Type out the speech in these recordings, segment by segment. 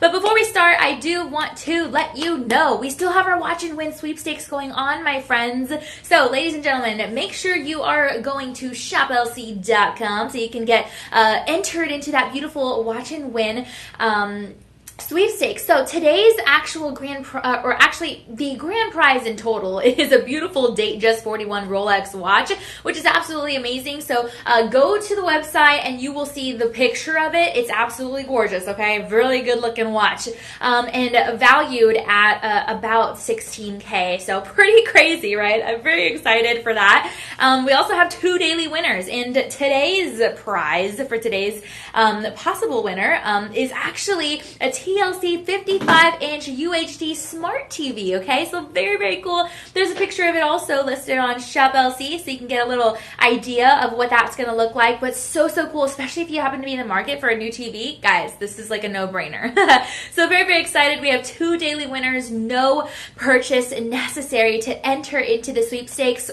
But before we start, I do want to let you know we still have our Watch and Win sweepstakes going on, my friends. So, ladies and gentlemen, make sure you are going to shoplc.com so you can get entered into that beautiful Watch and Win sweepstakes. So today's actual the grand prize in total is a beautiful Datejust 41 Rolex watch, which is absolutely amazing. So go to the website and you will see the picture of it. It's absolutely gorgeous, okay? Really good looking watch. And valued at about $16K. So pretty crazy, right? I'm very excited for that. We also have 2 daily winners, and today's prize for today's possible winner is actually a TLC 55-inch UHD Smart TV, okay? So very, very cool. There's a picture of it also listed on ShopLC, so you can get a little idea of what that's going to look like, but so cool, especially if you happen to be in the market for a new TV. Guys, this is like a no-brainer. So very, very excited. We have 2 daily winners, no purchase necessary to enter into the sweepstakes.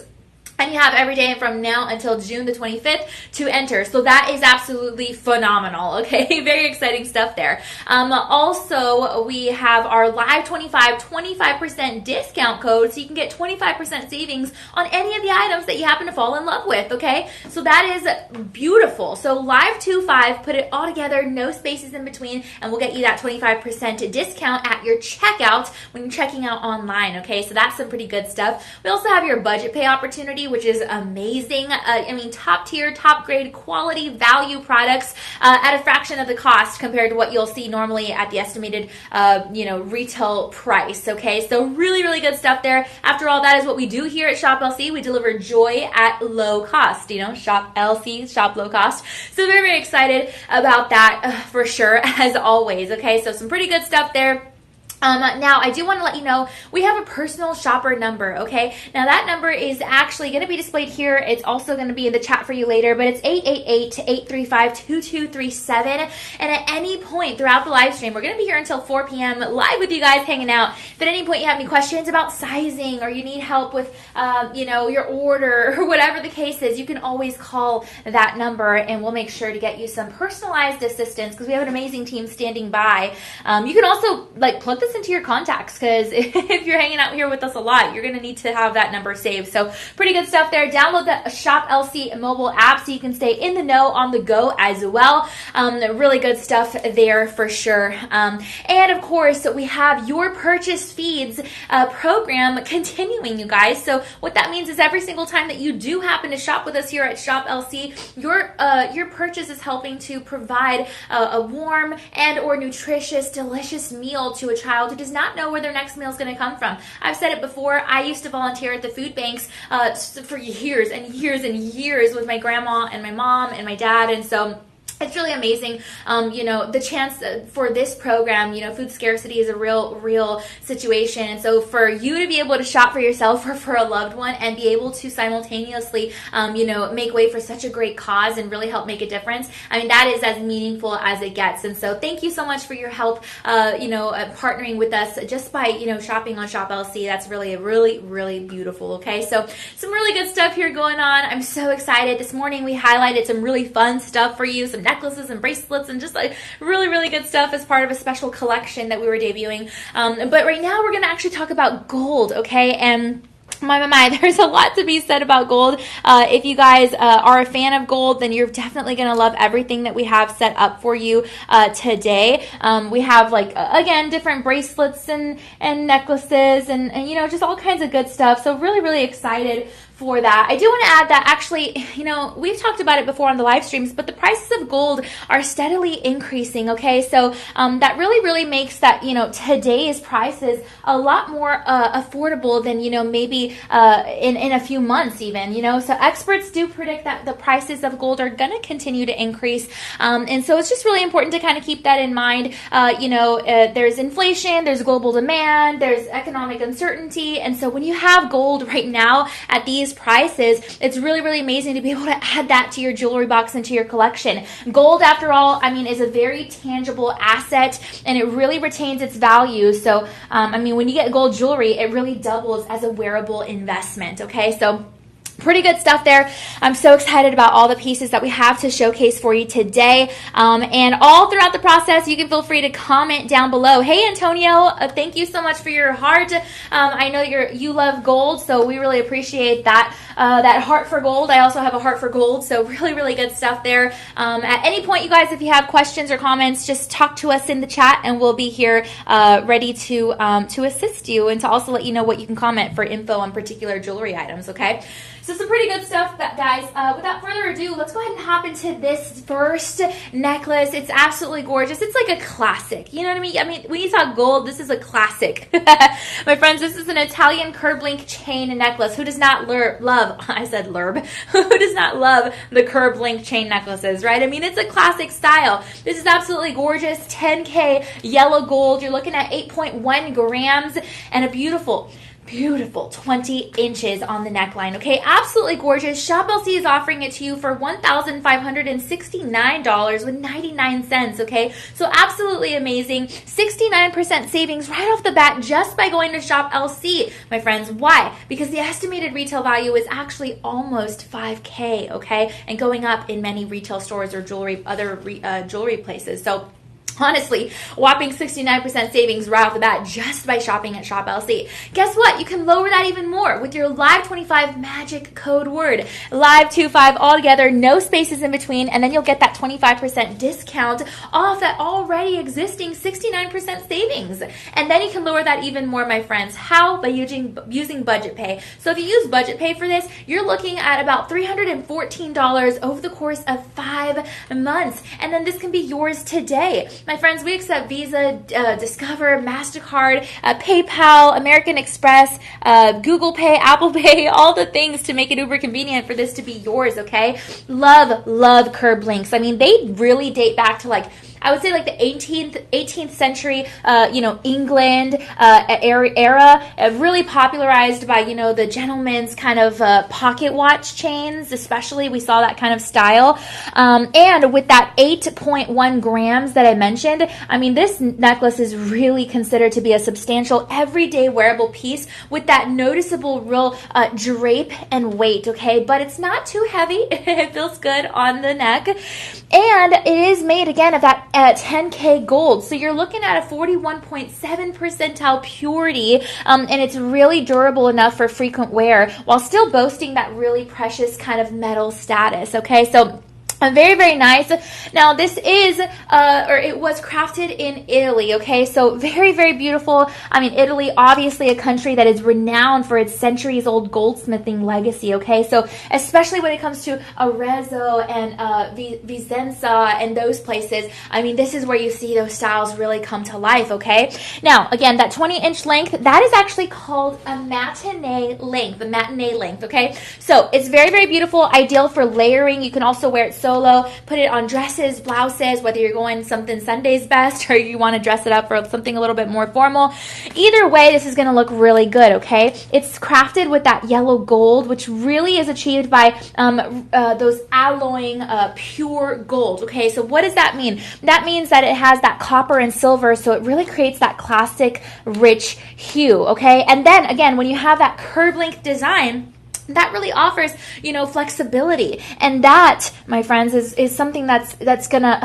And you have every day from now until June the 25th to enter. So that is absolutely phenomenal, okay? Very exciting stuff there. Also, we have our Live 25% discount code, so you can get 25% savings on any of the items that you happen to fall in love with, okay? So that is beautiful. So Live 25, put it all together, no spaces in between, and we'll get you that 25% discount at your checkout when you're checking out online, okay? So that's some pretty good stuff. We also have your budget pay opportunity, which is amazing. I mean, top tier, top grade, quality, value products at a fraction of the cost compared to what you'll see normally at the estimated, retail price. Okay, so really, really good stuff there. After all, that is what we do here at Shop LC. We deliver joy at low cost. Shop LC, shop low cost. So very, very excited about that for sure, as always. Okay, so some pretty good stuff there. Now, I do want to let you know, we have a personal shopper number, okay? Now, that number is actually going to be displayed here. It's also going to be in the chat for you later, but it's 888-835-2237. And at any point throughout the live stream, we're going to be here until 4 p.m. live with you guys hanging out. If at any point you have any questions about sizing or you need help with, your order or whatever the case is, you can always call that number and we'll make sure to get you some personalized assistance because we have an amazing team standing by. You can also, plug this into your contacts because if you're hanging out here with us a lot, you're going to need to have that number saved. So pretty good stuff there. Download the Shop LC mobile app so you can stay in the know on the go as well. Really good stuff there for sure. And of course, we have your purchase feeds program continuing, you guys. So what that means is every single time that you do happen to shop with us here at Shop LC, your purchase is helping to provide a warm and or nutritious, delicious meal to a child who does not know where their next meal is going to come from. I've said it before, I used to volunteer at the food banks for years and years and years with my grandma and my mom and my dad, and so it's really amazing, the chance for this program, food scarcity is a real situation. And so for you to be able to shop for yourself or for a loved one and be able to simultaneously, make way for such a great cause and really help make a difference, I mean, that is as meaningful as it gets. And so thank you so much for your help, partnering with us just by, shopping on Shop LC. That's really beautiful. Okay. So some really good stuff here going on. I'm so excited. This morning we highlighted some really fun stuff for you, some necklaces and bracelets and just really good stuff as part of a special collection that we were debuting. But right now we're going to actually talk about gold, okay? And my, there's a lot to be said about gold. If you guys are a fan of gold, then you're definitely going to love everything that we have set up for you today. We have again, different bracelets and necklaces and just all kinds of good stuff. So really excited for that. I do want to add that actually, we've talked about it before on the live streams, but the prices of gold are steadily increasing, okay? So that really makes that, today's prices a lot more affordable than, maybe in a few months even, So experts do predict that the prices of gold are going to continue to increase. And so it's just really important to kind of keep that in mind. There's inflation, there's global demand, there's economic uncertainty. And so when you have gold right now at these prices, it's really amazing to be able to add that to your jewelry box and to your collection. Gold, after all, is a very tangible asset and it really retains its value. So, when you get gold jewelry, it really doubles as a wearable investment. Okay, so Pretty good stuff there. I'm so excited about all the pieces that we have to showcase for you today. And all throughout the process, you can feel free to comment down below. Hey, Antonio, thank you so much for your heart. I know you love gold, so we really appreciate that. That heart for gold. I also have a heart for gold, so really, really good stuff there. At any point, you guys, if you have questions or comments, just talk to us in the chat, and we'll be here ready to assist you and to also let you know what you can comment for info on particular jewelry items, okay? So some pretty good stuff, guys. Without further ado, let's go ahead and hop into this first necklace. It's absolutely gorgeous. It's like a classic. You know what I mean? I mean, when you talk gold, this is a classic. My friends, this is an Italian curb link chain necklace. Who does not love, I said lurb, who does not love the curb link chain necklaces, right? I mean, it's a classic style. This is absolutely gorgeous. 10K yellow gold. You're looking at 8.1 grams and a beautiful 20 inches on the neckline, okay? Absolutely gorgeous. Shop LC is offering it to you for $1,569.99, okay? So absolutely amazing. 69% savings right off the bat just by going to Shop LC, my friends. Why? Because the estimated retail value is actually almost 5K, okay? And going up in many retail stores or other jewelry places. So honestly, whopping 69% savings right off the bat just by shopping at Shop LC. Guess what? You can lower that even more with your Live25 magic code word. Live25 all together, no spaces in between, and then you'll get that 25% discount off that already existing 69% savings. And then you can lower that even more, my friends. How? By using budget pay. So if you use budget pay for this, you're looking at about $314 over the course of 5 months. And then this can be yours today. My friends, we accept Visa, Discover, MasterCard, PayPal, American Express, Google Pay, Apple Pay, all the things to make it uber convenient for this to be yours, okay? Love curb links. I mean, they really date back to I would say the 18th century, England era, really popularized by, the gentleman's kind of pocket watch chains, especially. We saw that kind of style. And with that 8.1 grams that I mentioned, I mean, this necklace is really considered to be a substantial everyday wearable piece with that noticeable real drape and weight, okay? But it's not too heavy. It feels good on the neck. And it is made, again, of that 10K gold. So you're looking at a 41.7 percentile purity, and it's really durable enough for frequent wear while still boasting that really precious kind of metal status, okay? So very, very nice. Now, this is, it was crafted in Italy, okay? So very, very beautiful. I mean, Italy, obviously a country that is renowned for its centuries-old goldsmithing legacy, okay? So especially when it comes to Arezzo and Vicenza and those places, I mean, this is where you see those styles really come to life, okay? Now, again, that 20-inch length, that is actually called a matinee length, okay? So it's very, very beautiful, ideal for layering. You can also wear it solo, put it on dresses, blouses, whether you're going something Sunday's best or you want to dress it up for something a little bit more formal. Either way, this is going to look really good, okay? It's crafted with that yellow gold, which really is achieved by those alloying pure gold, okay? So what does that mean? That means that it has that copper and silver, so it really creates that classic rich hue, okay? And then, again, when you have that curb link design, that really offers, flexibility. And that, my friends, is something that's gonna,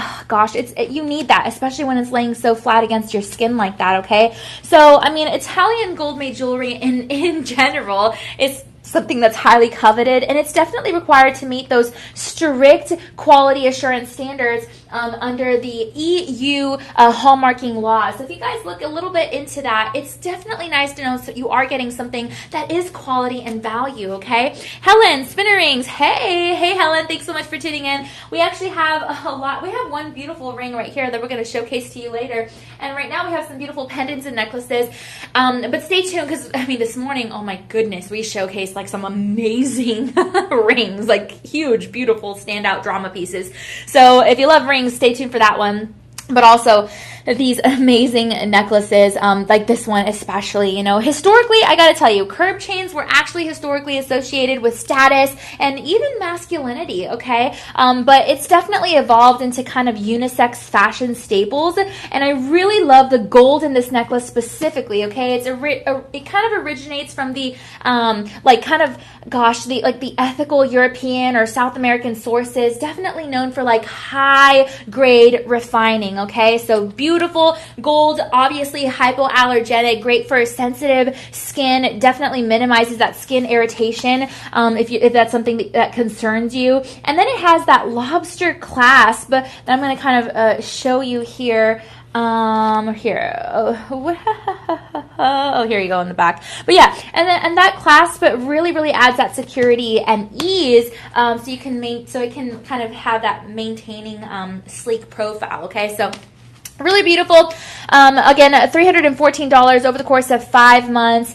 you need that, especially when it's laying so flat against your skin like that, okay? So, I mean, Italian gold-made jewelry in general is something that's highly coveted, and it's definitely required to meet those strict quality assurance standards under the EU hallmarking laws. So if you guys look a little bit into that, it's definitely nice to know that you are getting something that is quality and value, okay? Helen, Spinner Rings. Hey Helen, thanks so much for tuning in. We actually have a lot. We have one beautiful ring right here that we're going to showcase to you later. And right now we have some beautiful pendants and necklaces. But stay tuned because, this morning, oh my goodness, we showcased some amazing rings, huge, beautiful, standout drama pieces. So if you love rings, stay tuned for that one. But also, these amazing necklaces, like this one especially. You know, historically, I gotta tell you, curb chains were actually historically associated with status and even masculinity, okay? But it's definitely evolved into kind of unisex fashion staples, and I really love the gold in this necklace specifically, okay? It kind of originates from the, the ethical European or South American sources, definitely known for like high grade refining, okay? So beautiful gold, obviously hypoallergenic, great for sensitive skin, definitely minimizes that skin irritation if that's something that concerns you. And then it has that lobster clasp that I'm going to kind of show you here. Here you go in the back. But yeah, and that clasp really adds that security and ease, so it can kind of have that maintaining sleek profile. Okay, so really beautiful. Again, $314 over the course of 5 months.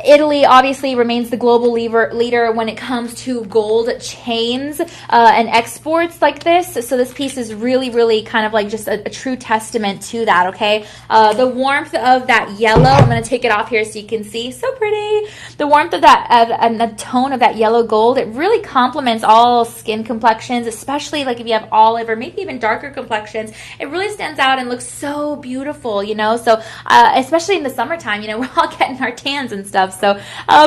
Italy obviously remains the global leader when it comes to gold chains and exports like this. So this piece is really kind of like just a true testament to that, okay? The warmth of that yellow, I'm going to take it off here so you can see. So pretty. The warmth of that and the tone of that yellow gold, it really complements all skin complexions, especially like if you have olive or maybe even darker complexions. It really stands out and looks so beautiful, you know, so especially in the summertime, you know, we're all getting our tans and stuff, so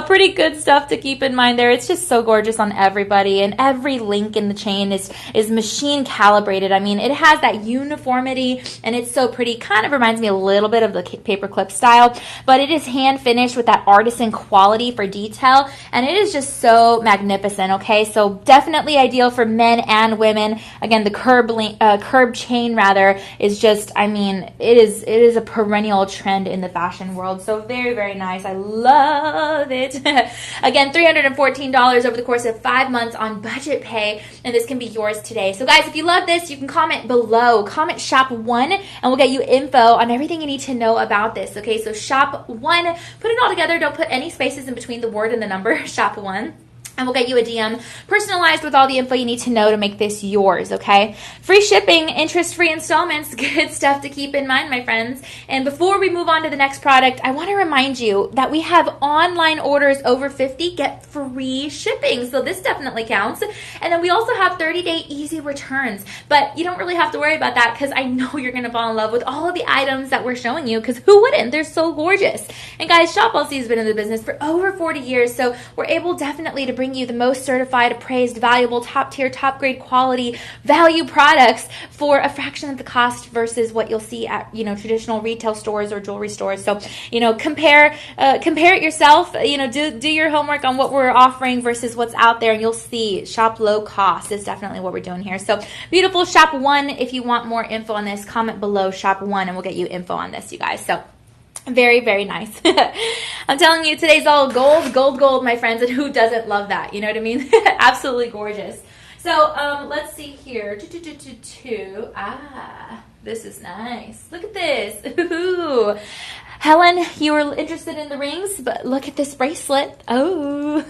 pretty good stuff to keep in mind there. It's just so gorgeous on everybody, and every link in the chain is machine calibrated. I mean, it has that uniformity, and it's so pretty. Kind of reminds me a little bit of the paperclip style, but it is hand finished with that artisan quality for detail, and it is just so magnificent, okay? So definitely ideal for men and women. Again, the curb chain rather is just, I mean, it is a perennial trend in the fashion world. So very nice. I love it. Again, $314 over the course of 5 months on budget pay, and this can be yours today. So guys, if you love this, you can comment below. Comment shop 1, and we'll get you info on everything you need to know about this. Okay, so shop 1, put it all together. Don't put any spaces in between the word and the number. Shop 1. And we'll get you a DM personalized with all the info you need to know to make this yours, okay? Free shipping, interest-free installments, good stuff to keep in mind, my friends. And before we move on to the next product, I want to remind you that we have online orders over 50 get free shipping. So this definitely counts. And then we also have 30-day easy returns. But you don't really have to worry about that because I know you're going to fall in love with all of the items that we're showing you, because who wouldn't? They're so gorgeous. And guys, Shop LC has been in the business for over 40 years, so we're able definitely to bring you the most certified, appraised, valuable, top tier, top grade quality value products for a fraction of the cost versus what you'll see at, you know, traditional retail stores or jewelry stores. So, you know, compare it yourself. You know, do your homework on what we're offering versus what's out there, and you'll see shop low cost is definitely what we're doing here. So beautiful. Shop 1 if you want more info on this. Comment below shop 1 and we'll get you info on this, you guys. So very nice. I'm telling you, today's all gold, my friends, and who doesn't love that? You know what I mean? Absolutely gorgeous. So let's see here. This is nice. Look at this. Ooh. Helen, you were interested in the rings, but look at this bracelet. Oh,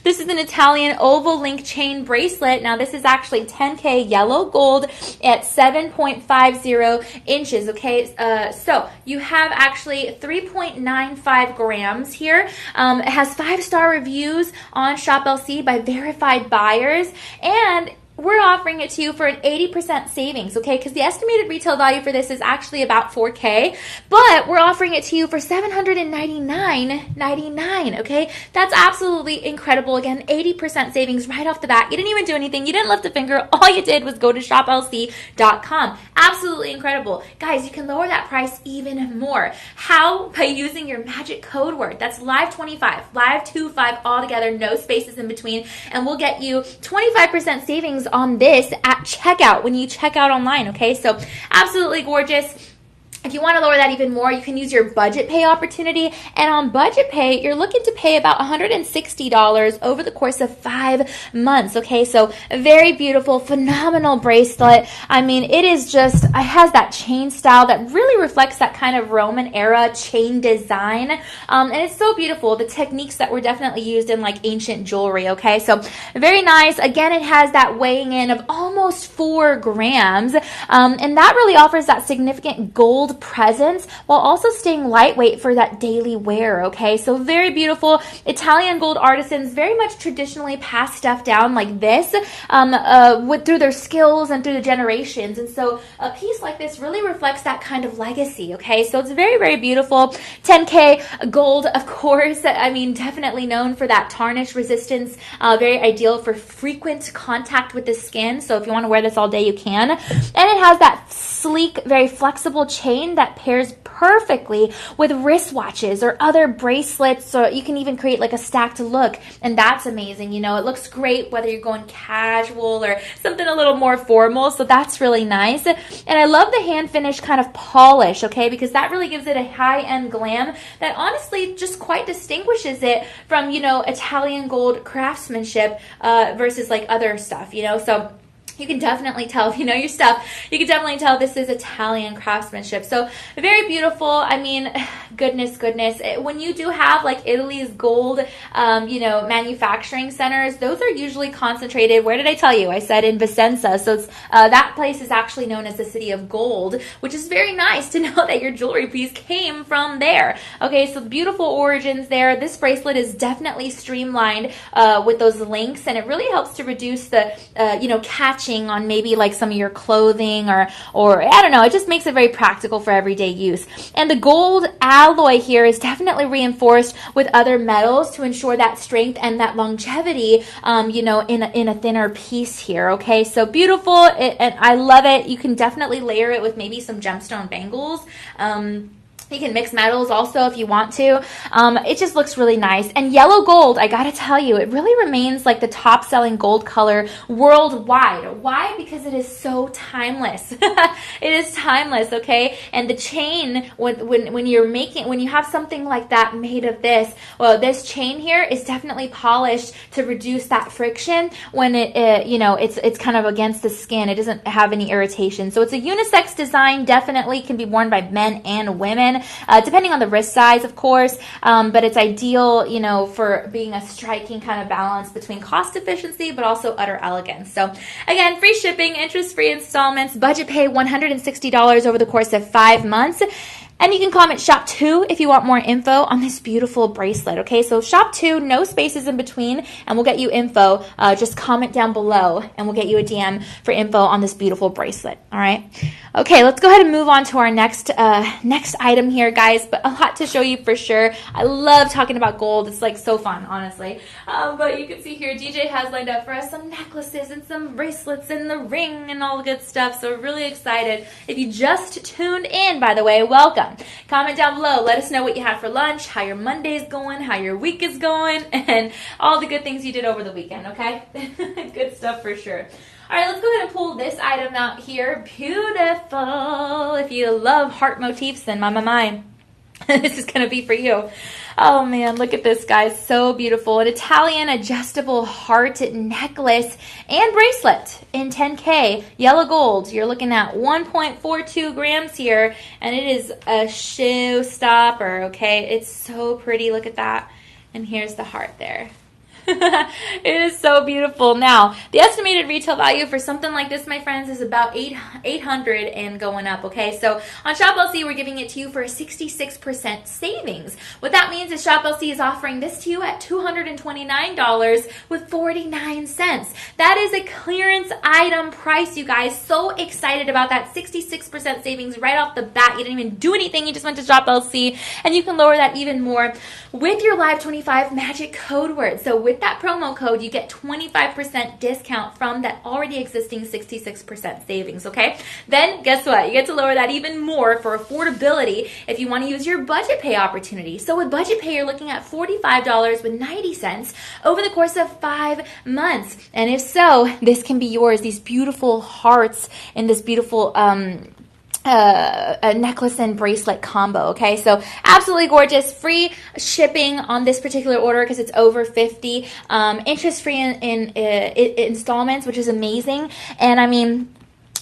this is an Italian oval link chain bracelet. Now, this is actually 10K yellow gold at 7.50 inches, okay? So you have actually 3.95 grams here. It has 5-star reviews on Shop LC by verified buyers, and we're offering it to you for an 80% savings, okay? Because the estimated retail value for this is actually about $4K, but we're offering it to you for $799.99, okay? That's absolutely incredible. Again, 80% savings right off the bat. You didn't even do anything. You didn't lift a finger. All you did was go to shoplc.com. Absolutely incredible. Guys, you can lower that price even more. How? By using your magic code word. That's live25, live25 all together, no spaces in between, and we'll get you 25% savings on this at checkout when you check out online, okay? So absolutely gorgeous. If you want to lower that even more, you can use your budget pay opportunity. And on budget pay, you're looking to pay about $160 over the course of 5 months. Okay, so a very beautiful, phenomenal bracelet. I mean, it is just, it has that chain style that really reflects that kind of Roman era chain design. And it's so beautiful. The techniques that were definitely used in like ancient jewelry. Okay, so very nice. Again, it has that weighing in of almost 4 grams. And that really offers that significant gold presence while also staying lightweight for that daily wear. Okay, so very beautiful. Italian gold artisans very much traditionally pass stuff down like this through their skills and through the generations. And so a piece like this really reflects that kind of legacy. Okay, so it's very, very beautiful. 10K gold, of course. I mean, definitely known for that tarnish resistance. Very ideal for frequent contact with the skin. So if you want to wear this all day, you can. And it has that sleek, very flexible chain that pairs perfectly with wristwatches or other bracelets, or you can even create like a stacked look, and that's amazing. You know, it looks great whether you're going casual or something a little more formal, so that's really nice. And I love the hand finish kind of polish, okay, because that really gives it a high-end glam that honestly just quite distinguishes it from, you know, Italian gold craftsmanship versus like other stuff, you know. So you can definitely tell, if you know your stuff, you can definitely tell this is Italian craftsmanship. So very beautiful. I mean, goodness. When you do have like Italy's gold, you know, manufacturing centers, those are usually concentrated. Where did I tell you? I said in Vicenza. So it's, that place is actually known as the city of gold, which is very nice to know that your jewelry piece came from there. Okay, so beautiful origins there. This bracelet is definitely streamlined with those links, and it really helps to reduce the, you know, catch on maybe like some of your clothing or I don't know, it just makes it very practical for everyday use. And the gold alloy here is definitely reinforced with other metals to ensure that strength and that longevity, you know, in a thinner piece here. Okay, so beautiful, and I love it. You can definitely layer it with maybe some gemstone bangles. You can mix metals also if you want to. It just looks really nice. And yellow gold, I gotta tell you, it really remains like the top selling gold color worldwide. Why? Because it is so timeless. It is timeless, okay? And the chain, when you have something like that made of this, well, this chain here is definitely polished to reduce that friction when it you know, it's kind of against the skin. It doesn't have any irritation. So it's a unisex design, definitely can be worn by men and women. Depending on the wrist size, of course, but it's ideal, you know, for being a striking kind of balance between cost efficiency, but also utter elegance. So again, free shipping, interest-free installments, budget pay $160 over the course of 5 months. And you can comment shop 2 if you want more info on this beautiful bracelet. Okay, so shop 2, no spaces in between, and we'll get you info. Just comment down below and we'll get you a DM for info on this beautiful bracelet. All right. Okay, let's go ahead and move on to our next item here, guys. But a lot to show you for sure. I love talking about gold. It's like so fun, honestly. But you can see here, DJ has lined up for us some necklaces and some bracelets and the ring and all the good stuff. So we're really excited. If you just tuned in, by the way, welcome. Comment down below. Let us know what you had for lunch, how your Monday's going, how your week is going, and all the good things you did over the weekend, okay? Good stuff for sure. All right, let's go ahead and pull this item out here. Beautiful. If you love heart motifs, then my. This is going to be for you. Oh man, look at this, guys. So beautiful. An Italian adjustable heart necklace and bracelet in 10K, yellow gold. You're looking at 1.42 grams here, and it is a showstopper, okay? It's so pretty. Look at that. And here's the heart there. It is so beautiful. Now, the estimated retail value for something like this, my friends, is about $800 and going up, okay? So on Shop LC, we're giving it to you for a 66% savings. What that means is Shop LC is offering this to you at $229 with 49 cents. That is a clearance item price, you guys. So excited about that 66% savings right off the bat. You didn't even do anything. You just went to Shop LC, and you can lower that even more with your Live25 magic code word. So with that promo code, you get 25% discount from that already existing 66% savings, okay? Then guess what? You get to lower that even more for affordability if you want to use your budget pay opportunity. So with budget pay, you're looking at $45.90 over the course of 5 months. And if so, this can be yours. These beautiful hearts and this beautiful a necklace and bracelet combo. Okay, so absolutely gorgeous. Free shipping on this particular order because it's over 50. Interest free in installments, which is amazing. And I mean,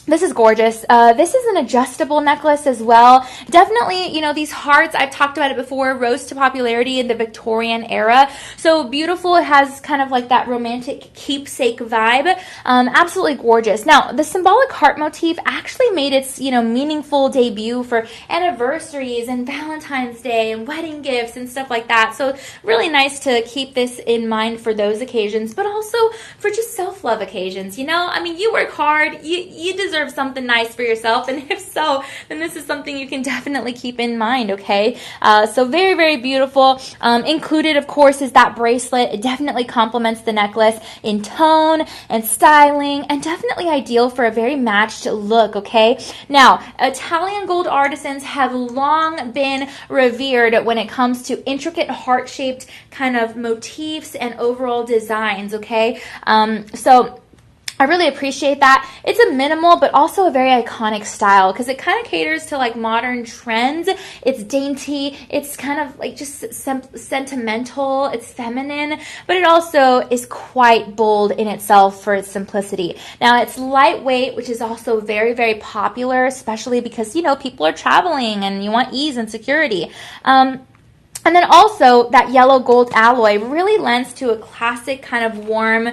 this is gorgeous. This is an adjustable necklace as well. Definitely, you know, these hearts, I've talked about it before, rose to popularity in the Victorian era. So beautiful. It has kind of like that romantic keepsake vibe. Absolutely gorgeous. Now, the symbolic heart motif actually made its, you know, meaningful debut for anniversaries and Valentine's Day and wedding gifts and stuff like that. So really nice to keep this in mind for those occasions, but also for just self-love occasions. You know, I mean, you work hard, you deserve something nice for yourself, and if so, then this is something you can definitely keep in mind. Okay, so very, very beautiful. Included, of course, is that bracelet. It definitely complements the necklace in tone and styling, and definitely ideal for a very matched look. Okay, now Italian gold artisans have long been revered when it comes to intricate heart-shaped kind of motifs and overall designs. Okay, so I really appreciate that. It's a minimal but also a very iconic style because it kind of caters to like modern trends. It's dainty. It's kind of like just sentimental. It's feminine, but it also is quite bold in itself for its simplicity. Now, it's lightweight, which is also very, very popular, especially because, you know, people are traveling and you want ease and security. And then also that yellow gold alloy really lends to a classic kind of warm,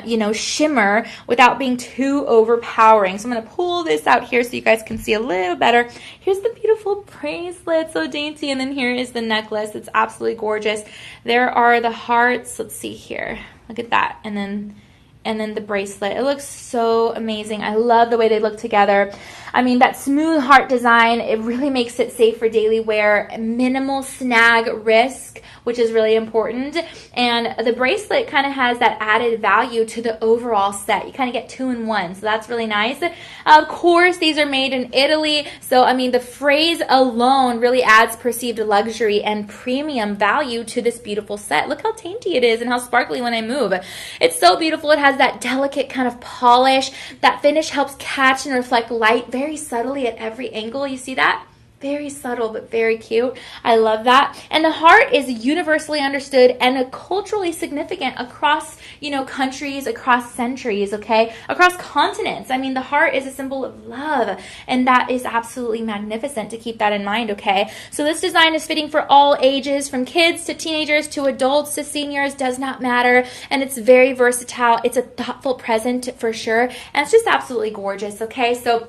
you know, shimmer without being too overpowering. So I'm going to pull this out here so you guys can see a little better. Here's the beautiful bracelet, so dainty. And then here is the necklace. It's absolutely gorgeous. There are the hearts. Let's see here. Look at that. And then the bracelet. It looks so amazing. I love the way they look together. I mean, that smooth heart design, it really makes it safe for daily wear. Minimal snag risk, which is really important. And the bracelet kind of has that added value to the overall set. You kind of get 2 in 1, so that's really nice. Of course, these are made in Italy. So, I mean, the phrase alone really adds perceived luxury and premium value to this beautiful set. Look how dainty it is and how sparkly when I move. It's so beautiful. It has that delicate kind of polish. That finish helps catch and reflect light very subtly at every angle. You see that? Very subtle, but very cute. I love that. And the heart is universally understood and culturally significant across, you know, countries, across centuries, okay? Across continents. I mean, the heart is a symbol of love, and that is absolutely magnificent to keep that in mind, okay? So this design is fitting for all ages, from kids to teenagers to adults to seniors, does not matter. And it's very versatile. It's a thoughtful present for sure. And it's just absolutely gorgeous, okay? So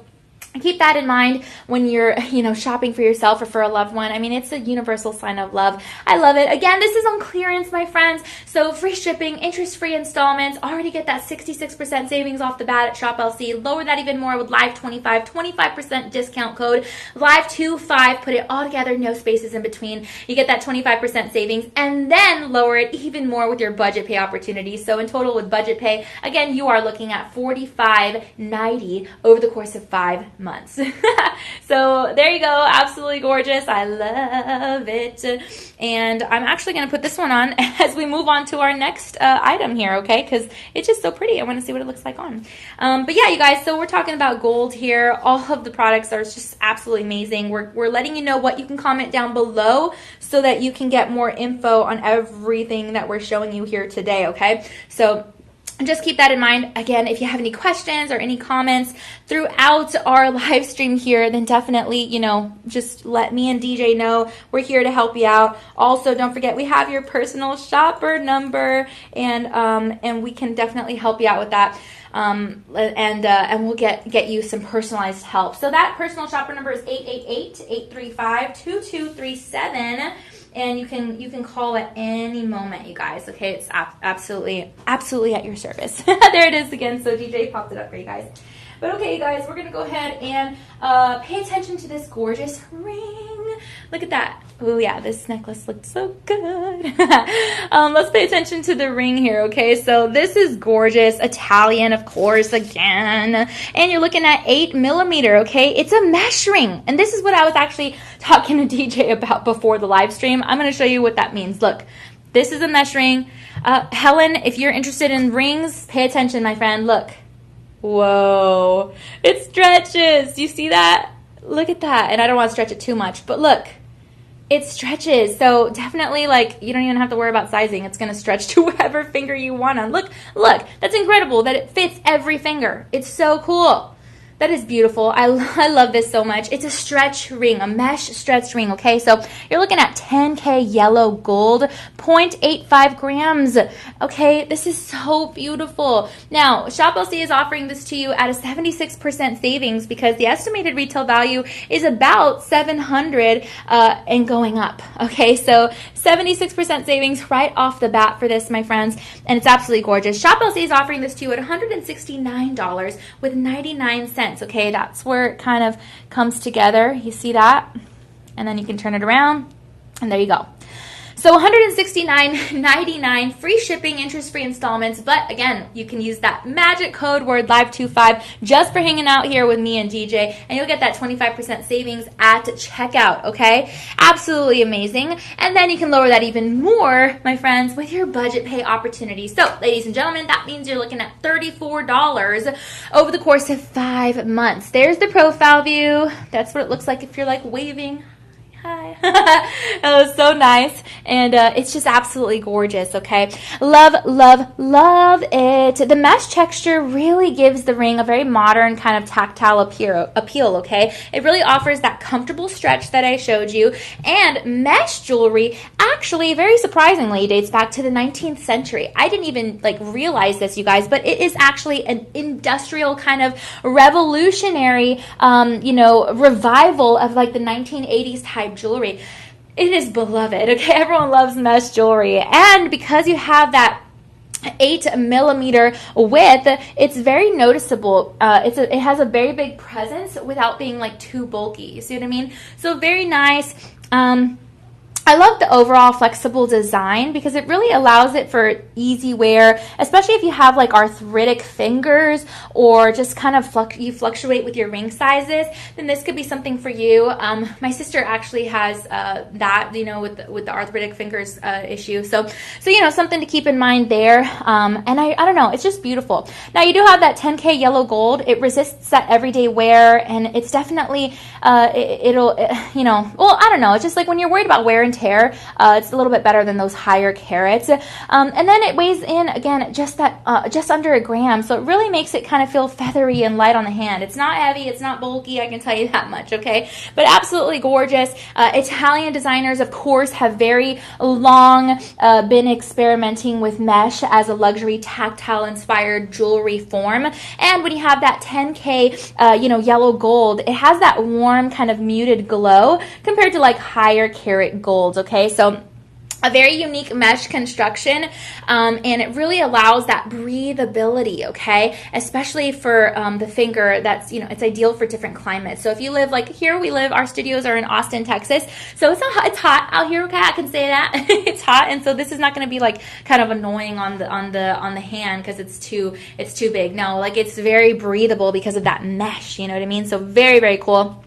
keep that in mind when you're, you know, shopping for yourself or for a loved one. I mean, it's a universal sign of love. I love it. Again, this is on clearance, my friends. So free shipping, interest-free installments. Already get that 66% savings off the bat at Shop LC. Lower that even more with Live25, 25% discount code. Live25, put it all together, no spaces in between. You get that 25% savings and then lower it even more with your budget pay opportunity. So in total with budget pay, again, you are looking at $45.90 over the course of 5 months. So there you go. Absolutely gorgeous. I love it. And I'm actually going to put this one on as we move on to our next item here, okay? Because it's just so pretty. I want to see what it looks like on. But yeah, you guys, so we're talking about gold here. All of the products are just absolutely amazing. We're letting you know what you can comment down below so that you can get more info on everything that we're showing you here today, okay? So just keep that in mind. Again, if you have any questions or any comments throughout our live stream here, then definitely, you know, just let me and DJ know. We're here to help you out. Also, don't forget, we have your personal shopper number, and we can definitely help you out with that. And we'll get you some personalized help. So that personal shopper number is 888-835-2237. And you can call at any moment, you guys. Okay, it's absolutely at your service. There it is again. So DJ popped it up for you guys. But okay, you guys, we're gonna go ahead and pay attention to this gorgeous ring. Look at that. Oh yeah, this necklace looked so good. Let's pay attention to the ring here, okay? So this is gorgeous, Italian, of course, again. And you're looking at 8mm, okay? It's a mesh ring. And this is what I was actually talking to DJ about before the live stream. I'm gonna show you what that means. Look, this is a mesh ring. Helen, if you're interested in rings, pay attention, my friend. Look. Whoa, it stretches. Do you see that? look at that. And I don't want to stretch it too much, but look, it stretches. So definitely, like, you don't even have to worry about sizing. It's going to stretch to whatever finger you want on. Look, that's incredible that it fits every finger. It's so cool. That is beautiful. I love this so much. It's a stretch ring, a mesh stretch ring, okay? So you're looking at 10K yellow gold, 0.85 grams, okay? This is so beautiful. Now, ShopLC is offering this to you at a 76% savings because the estimated retail value is about $700 and going up, okay? So 76% savings right off the bat for this, my friends, and it's absolutely gorgeous. ShopLC is offering this to you at $169 with 99 cents. Okay, that's where it kind of comes together. You see that? And then you can turn it around, and there you go. So $169.99, free shipping, interest-free installments. But again, you can use that magic code word LIVE25 just for hanging out here with me and DJ, and you'll get that 25% savings at checkout, okay? Absolutely amazing. And then you can lower that even more, my friends, with your budget pay opportunity. So, ladies and gentlemen, that means you're looking at $34 over the course of 5 months. There's the profile view. That's what it looks like if you're like waving. Hi. That was so nice, and it's just absolutely gorgeous, okay? Love, love, love it. The mesh texture really gives the ring a very modern kind of tactile appeal, okay? It really offers that comfortable stretch that I showed you, and mesh jewelry actually, very surprisingly, dates back to the 19th century. I didn't even like realize this, you guys, but it is actually an industrial kind of revolutionary, revival of like the 1980s type jewelry. It is beloved, okay? Everyone loves mesh jewelry, and because you have that 8mm width, it's very noticeable. It has a very big presence without being like too bulky. You see what I mean? So very nice. I love the overall flexible design because it really allows it for easy wear, especially if you have like arthritic fingers or just kind of you fluctuate with your ring sizes, then this could be something for you. My sister actually has that, with the arthritic fingers issue. So something to keep in mind there. And I don't know, it's just beautiful. Now you do have that 10K yellow gold. It resists that everyday wear, and it's definitely, I don't know. It's just like when you're worried about wear and tear, it's a little bit better than those higher carats. And then it weighs in, again, just under a gram. So it really makes it kind of feel feathery and light on the hand. It's not heavy. It's not bulky. I can tell you that much, okay? But absolutely gorgeous. Italian designers, of course, have very long been experimenting with mesh as a luxury tactile-inspired jewelry form. And when you have that 10K, yellow gold, it has that warm kind of muted glow compared to like higher carat gold. Okay, so a very unique mesh construction, and it really allows that breathability, okay, especially for the finger. That's, it's ideal for different climates. So if you live like here, our studios are in Austin, Texas, so it's hot out here, okay, I can say that. It's hot, and so this is not going to be like kind of annoying on the hand because it's too big. No, like it's very breathable because of that mesh, you know what I mean? So very, very cool.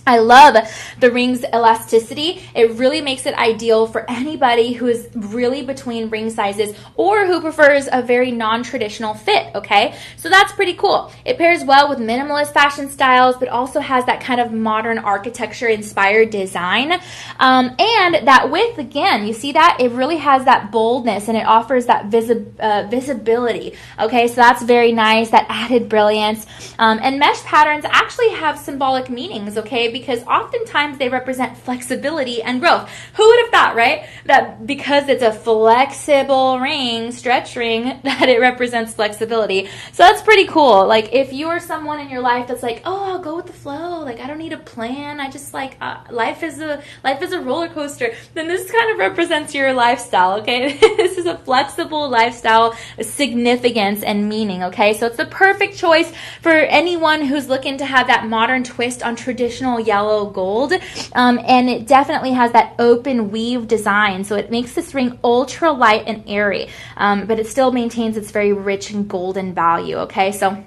I love the ring's elasticity. It really makes it ideal for anybody who is really between ring sizes or who prefers a very non-traditional fit, okay? So that's pretty cool. It pairs well with minimalist fashion styles, but also has that kind of modern architecture-inspired design. And that width, again, you see that? It really has that boldness, and it offers that visibility, okay? So that's very nice, that added brilliance. And mesh patterns actually have symbolic meanings, okay? Because oftentimes they represent flexibility and growth. Who would have thought, right? That because it's a flexible ring, stretch ring, that it represents flexibility. So that's pretty cool. Like if you are someone in your life that's like, oh, I'll go with the flow. Like I don't need a plan. I just like life is a roller coaster. Then this kind of represents your lifestyle. Okay, this is a flexible lifestyle, significance and meaning. Okay, so it's the perfect choice for anyone who's looking to have that modern twist on traditional yellow gold, and it definitely has that open weave design, so it makes this ring ultra light and airy, but it still maintains its very rich and golden value. Okay, so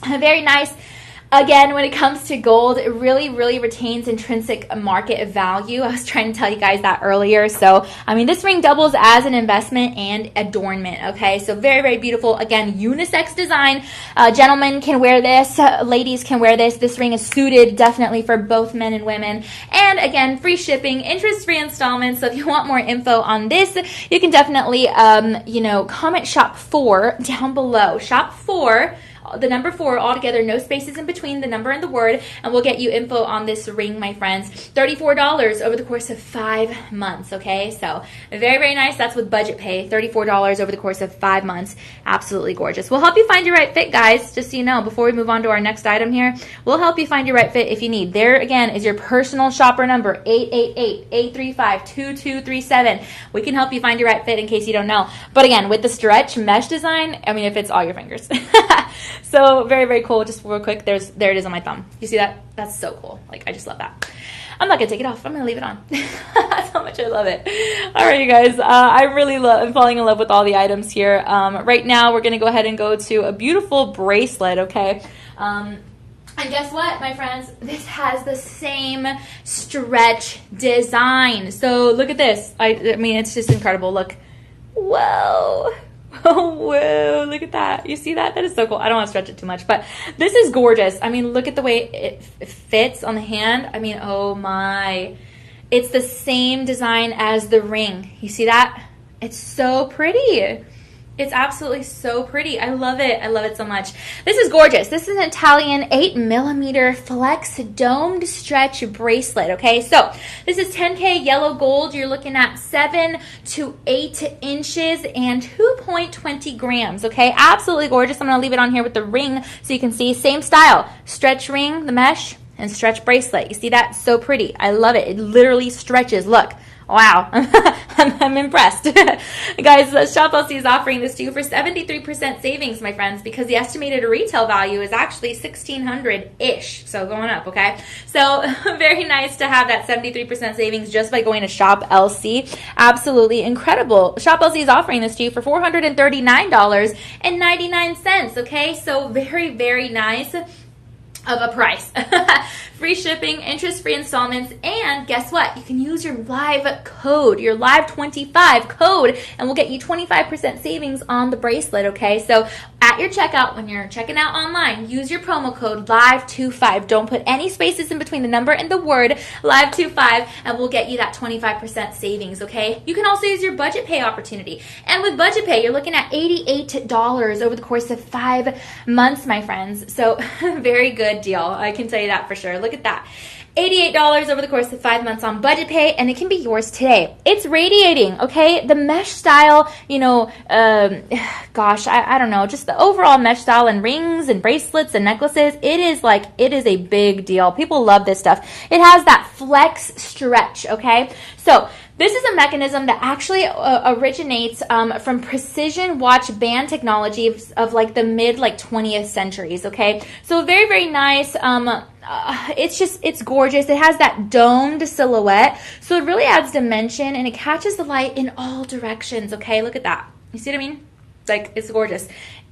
very nice. Again, when it comes to gold, it really, really retains intrinsic market value. I was trying to tell you guys that earlier. So, I mean, this ring doubles as an investment and adornment, okay? So very, very beautiful. Again, unisex design. Gentlemen can wear this. Ladies can wear this. This ring is suited definitely for both men and women. And again, free shipping, interest-free installments. So if you want more info on this, you can definitely, comment shop 4 down below. Shop 4. The number 4 all together, no spaces in between the number and the word, and we'll get you info on this ring, my friends. $34 over the course of 5 months, okay? So very, very nice. That's with budget pay. $34 over the course of 5 months. Absolutely gorgeous. We'll help you find your right fit, guys, just so you know. Before we move on to our next item here, we'll help you find your right fit if you need. There, again, is your personal shopper number, 888-835-2237. We can help you find your right fit in case you don't know. But again, with the stretch mesh design, I mean, it fits all your fingers. So very, very cool. Just real quick, there it is on my thumb. You see that? That's so cool. Like, I just love that. I'm not gonna take it off. I'm gonna leave it on. That's how much I love it. All right, you guys. I'm falling in love with all the items here. Right now, we're gonna go ahead and go to a beautiful bracelet. Okay. And guess what, my friends? This has the same stretch design. So look at this. I mean, it's just incredible. Look. Whoa. Oh, whoa, look at that. You see that? That is so cool. I don't want to stretch it too much, but this is gorgeous. I mean, look at the way it fits on the hand. I mean, oh my. It's the same design as the ring. You see that? It's so pretty. It's absolutely so pretty. I love it. I love it so much. This is gorgeous. This is an Italian 8mm flex domed stretch bracelet, okay? So this is 10K yellow gold. You're looking at 7 to 8 inches and 2.20 grams, okay? Absolutely gorgeous. I'm going to leave it on here with the ring so you can see. Same style. Stretch ring, the mesh, and stretch bracelet. You see that? So pretty. I love it. It literally stretches. Look. Wow, I'm impressed. Guys, Shop LC is offering this to you for 73% savings, my friends, because the estimated retail value is actually $1,600-ish, so going up, okay? So very nice to have that 73% savings just by going to Shop LC. Absolutely incredible. Shop LC is offering this to you for $439.99, okay? So very, very nice of a price. Free shipping, interest-free installments, and guess what? You can use your live code, your live25 code, and we'll get you 25% savings on the bracelet, okay? So at your checkout, when you're checking out online, use your promo code live25. Don't put any spaces in between the number and the word live25, and we'll get you that 25% savings, okay? You can also use your budget pay opportunity. And with budget pay, you're looking at $88 over the course of 5 months, my friends. So very good deal. I can tell you that for sure. Look at that. $88 over the course of 5 months on budget pay, and it can be yours today. It's radiating, okay? The mesh style, gosh, I don't know, just the overall mesh style and rings and bracelets and necklaces, it is a big deal. People love this stuff. It has that flex stretch, okay? So this is a mechanism that actually originates from precision watch band technology of like the mid 20th centuries, okay? So very, very nice. It's gorgeous. It has that domed silhouette, so it really adds dimension, and it catches the light in all directions, okay? Look at that. You see what I mean? Like, it's gorgeous.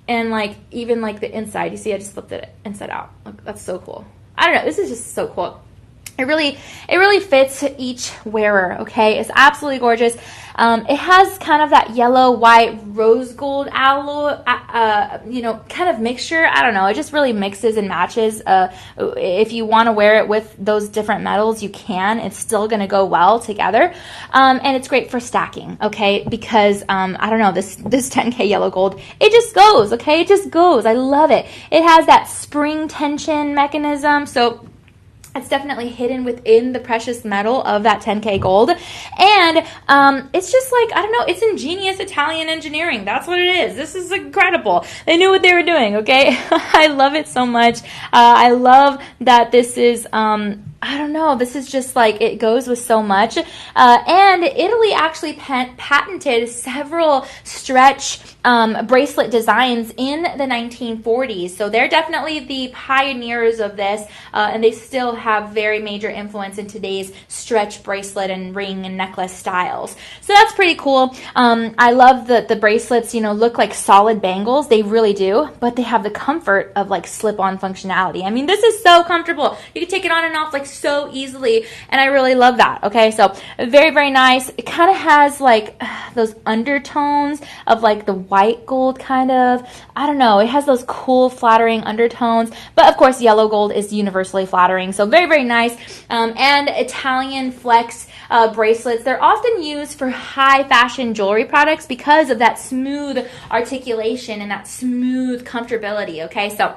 And even the inside, you see I just flipped it inside out. Look, that's so cool. I don't know, this is just so cool. It really fits each wearer, okay? It's absolutely gorgeous. It has kind of that yellow, white, rose gold alloy, kind of mixture. I don't know. It just really mixes and matches. If you want to wear it with those different metals, you can. It's still going to go well together. And it's great for stacking, okay? Because, I don't know, this 10K yellow gold, it just goes, okay? It just goes. I love it. It has that spring tension mechanism, so it's definitely hidden within the precious metal of that 10K gold. And it's just I don't know, it's ingenious Italian engineering. That's what it is. This is incredible. They knew what they were doing, okay? I love it so much. I love that this is, I don't know, this is just like, it goes with so much. And Italy actually patented several stretch bracelet designs in the 1940s. So they're definitely the pioneers of this, and they still have very major influence in today's stretch bracelet and ring and necklace styles. So that's pretty cool. I love that the bracelets, you know, look like solid bangles. They really do, but they have the comfort of like slip-on functionality. I mean, this is so comfortable. You can take it on and off like so easily, and I really love that. Okay, so very, very nice. It kind of has like those undertones of like the white gold kind of. I don't know. It has those cool flattering undertones, but of course yellow gold is universally flattering. So very, very nice. And Italian flex bracelets. They're often used for high fashion jewelry products because of that smooth articulation and that smooth comfortability. Okay, so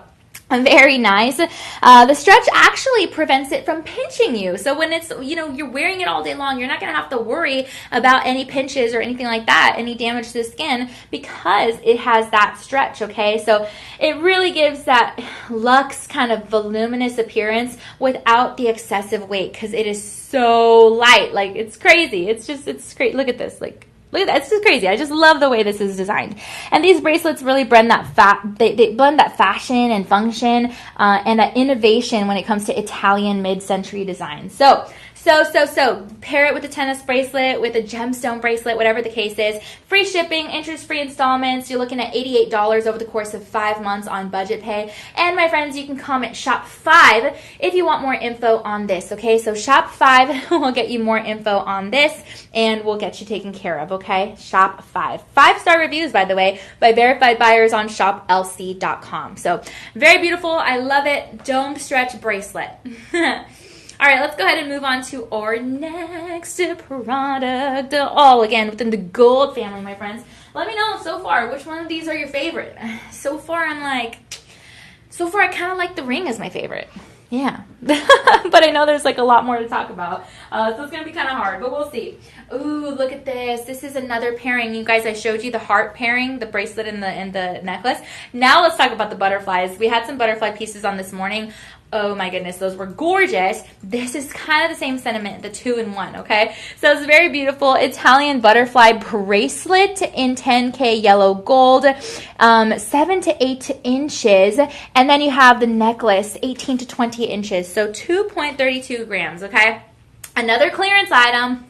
very nice. The stretch actually prevents it from pinching you. So when it's, you know, you're wearing it all day long, you're not going to have to worry about any pinches or anything like that, any damage to the skin, because it has that stretch, okay? So it really gives that luxe kind of voluminous appearance without the excessive weight, because it is so light. Like, it's crazy. It's great. Look at this. Like, look at that. It's just crazy. I just love the way this is designed. And these bracelets really blend that they blend that fashion and function and that innovation when it comes to Italian mid-century design. So pair it with a tennis bracelet, with a gemstone bracelet, whatever the case is. Free shipping, interest-free installments. You're looking at $88 over the course of 5 months on budget pay. And my friends, you can comment shop 5 if you want more info on this, okay? So shop 5 will get you more info on this, and we'll get you taken care of, okay? Shop 5. 5-star reviews, by the way, by verified buyers on shoplc.com. So very beautiful. I love it. Dome stretch bracelet. All right, let's go ahead and move on to our next product. All again within the gold family, my friends. Let me know so far which one of these are your favorite. So far I kind of like the ring as my favorite. Yeah, but I know there's like a lot more to talk about, so it's gonna be kind of hard, but we'll see. Ooh, look at this. This is another pairing. You guys, I showed you the heart pairing, the bracelet and the necklace. Now let's talk about the butterflies. We had some butterfly pieces on this morning. Oh my goodness, those were gorgeous. This is kind of the same sentiment, the 2-in-1, okay? So it's very beautiful Italian butterfly bracelet in 10K yellow gold, 7 to 8 inches, and then you have the necklace, 18 to 20 inches, so 2.32 grams, okay? Another clearance item.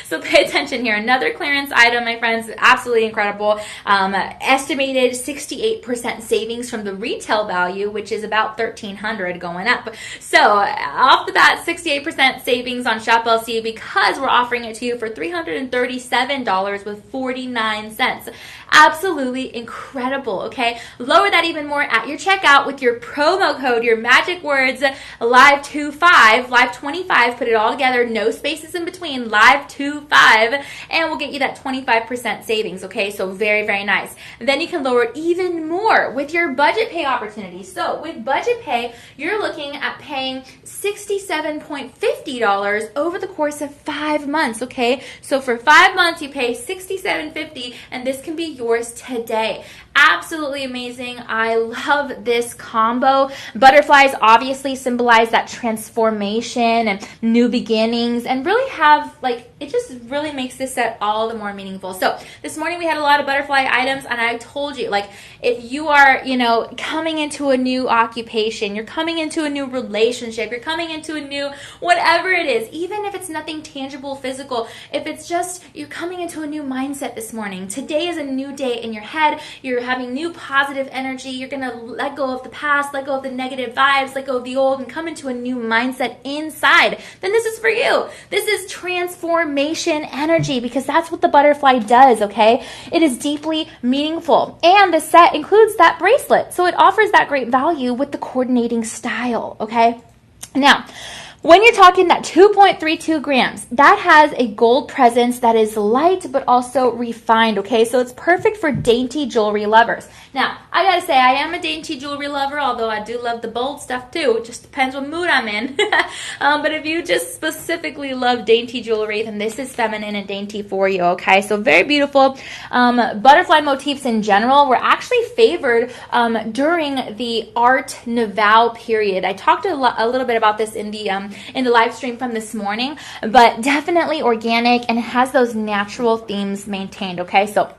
So pay attention here. Another clearance item, my friends. Absolutely incredible. Estimated 68% savings from the retail value, which is about $1,300 going up. So off the bat, 68% savings on Shop LC because we're offering it to you for $337 with 49 cents. Absolutely incredible, okay? Lower that even more at your checkout with your promo code, your magic words, live25, live25, put it all together, no spaces in between, live25, and we'll get you that 25% savings, okay? So very, very nice. And then you can lower it even more with your budget pay opportunity. So with budget pay, you're looking at paying $67.50 over the course of 5 months, okay? So for 5 months, you pay $67.50, and this can be yours today. Absolutely amazing. I love this combo. Butterflies obviously symbolize that transformation and new beginnings, and really have, like, it just really makes this set all the more meaningful. So this morning we had a lot of butterfly items, and I told you, like, if you are, you know, coming into a new occupation, you're coming into a new relationship, you're coming into a new whatever it is, even if it's nothing tangible, physical, if it's just you're coming into a new mindset this morning. Today is a new day in your head. You're having new positive energy. You're going to let go of the past, let go of the negative vibes, let go of the old, and come into a new mindset inside. Then this is for you. This is transformation energy, because that's what the butterfly does, okay? It is deeply meaningful. And the set includes that bracelet. So it offers that great value with the coordinating style, okay? Now, when you're talking that 2.32 grams, that has a gold presence that is light but also refined, okay? So it's perfect for dainty jewelry lovers. Now, I gotta say, I am a dainty jewelry lover, although I do love the bold stuff too. It just depends what mood I'm in. But if you just specifically love dainty jewelry, then this is feminine and dainty for you, okay? So very beautiful. Butterfly motifs in general were actually favored during the Art Nouveau period. I talked a little bit about this in the in the live stream from this morning, but definitely organic, and it has those natural themes maintained, okay? So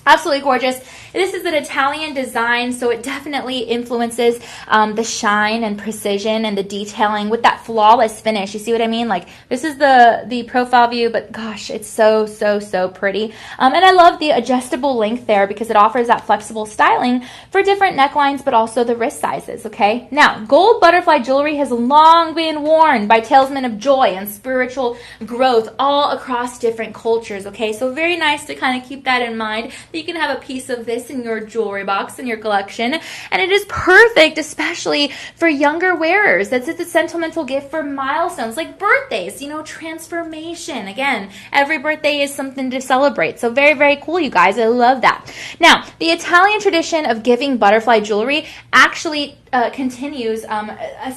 absolutely gorgeous. This is an Italian design, so it definitely influences the shine and precision and the detailing with that flawless finish. You see what I mean? Like, this is the profile view, but gosh, it's so, so, so pretty. And I love the adjustable length there because it offers that flexible styling for different necklines, but also the wrist sizes, okay? Now, gold butterfly jewelry has long been worn by talisman of joy and spiritual growth all across different cultures, okay? So very nice to kind of keep that in mind. You can have a piece of this in your jewelry box in your collection, and it is perfect especially for younger wearers. It's a sentimental gift for milestones like birthdays, you know, transformation. Again, every birthday is something to celebrate, so very, very cool, you guys. I love that. Now, the Italian tradition of giving butterfly jewelry actually continues.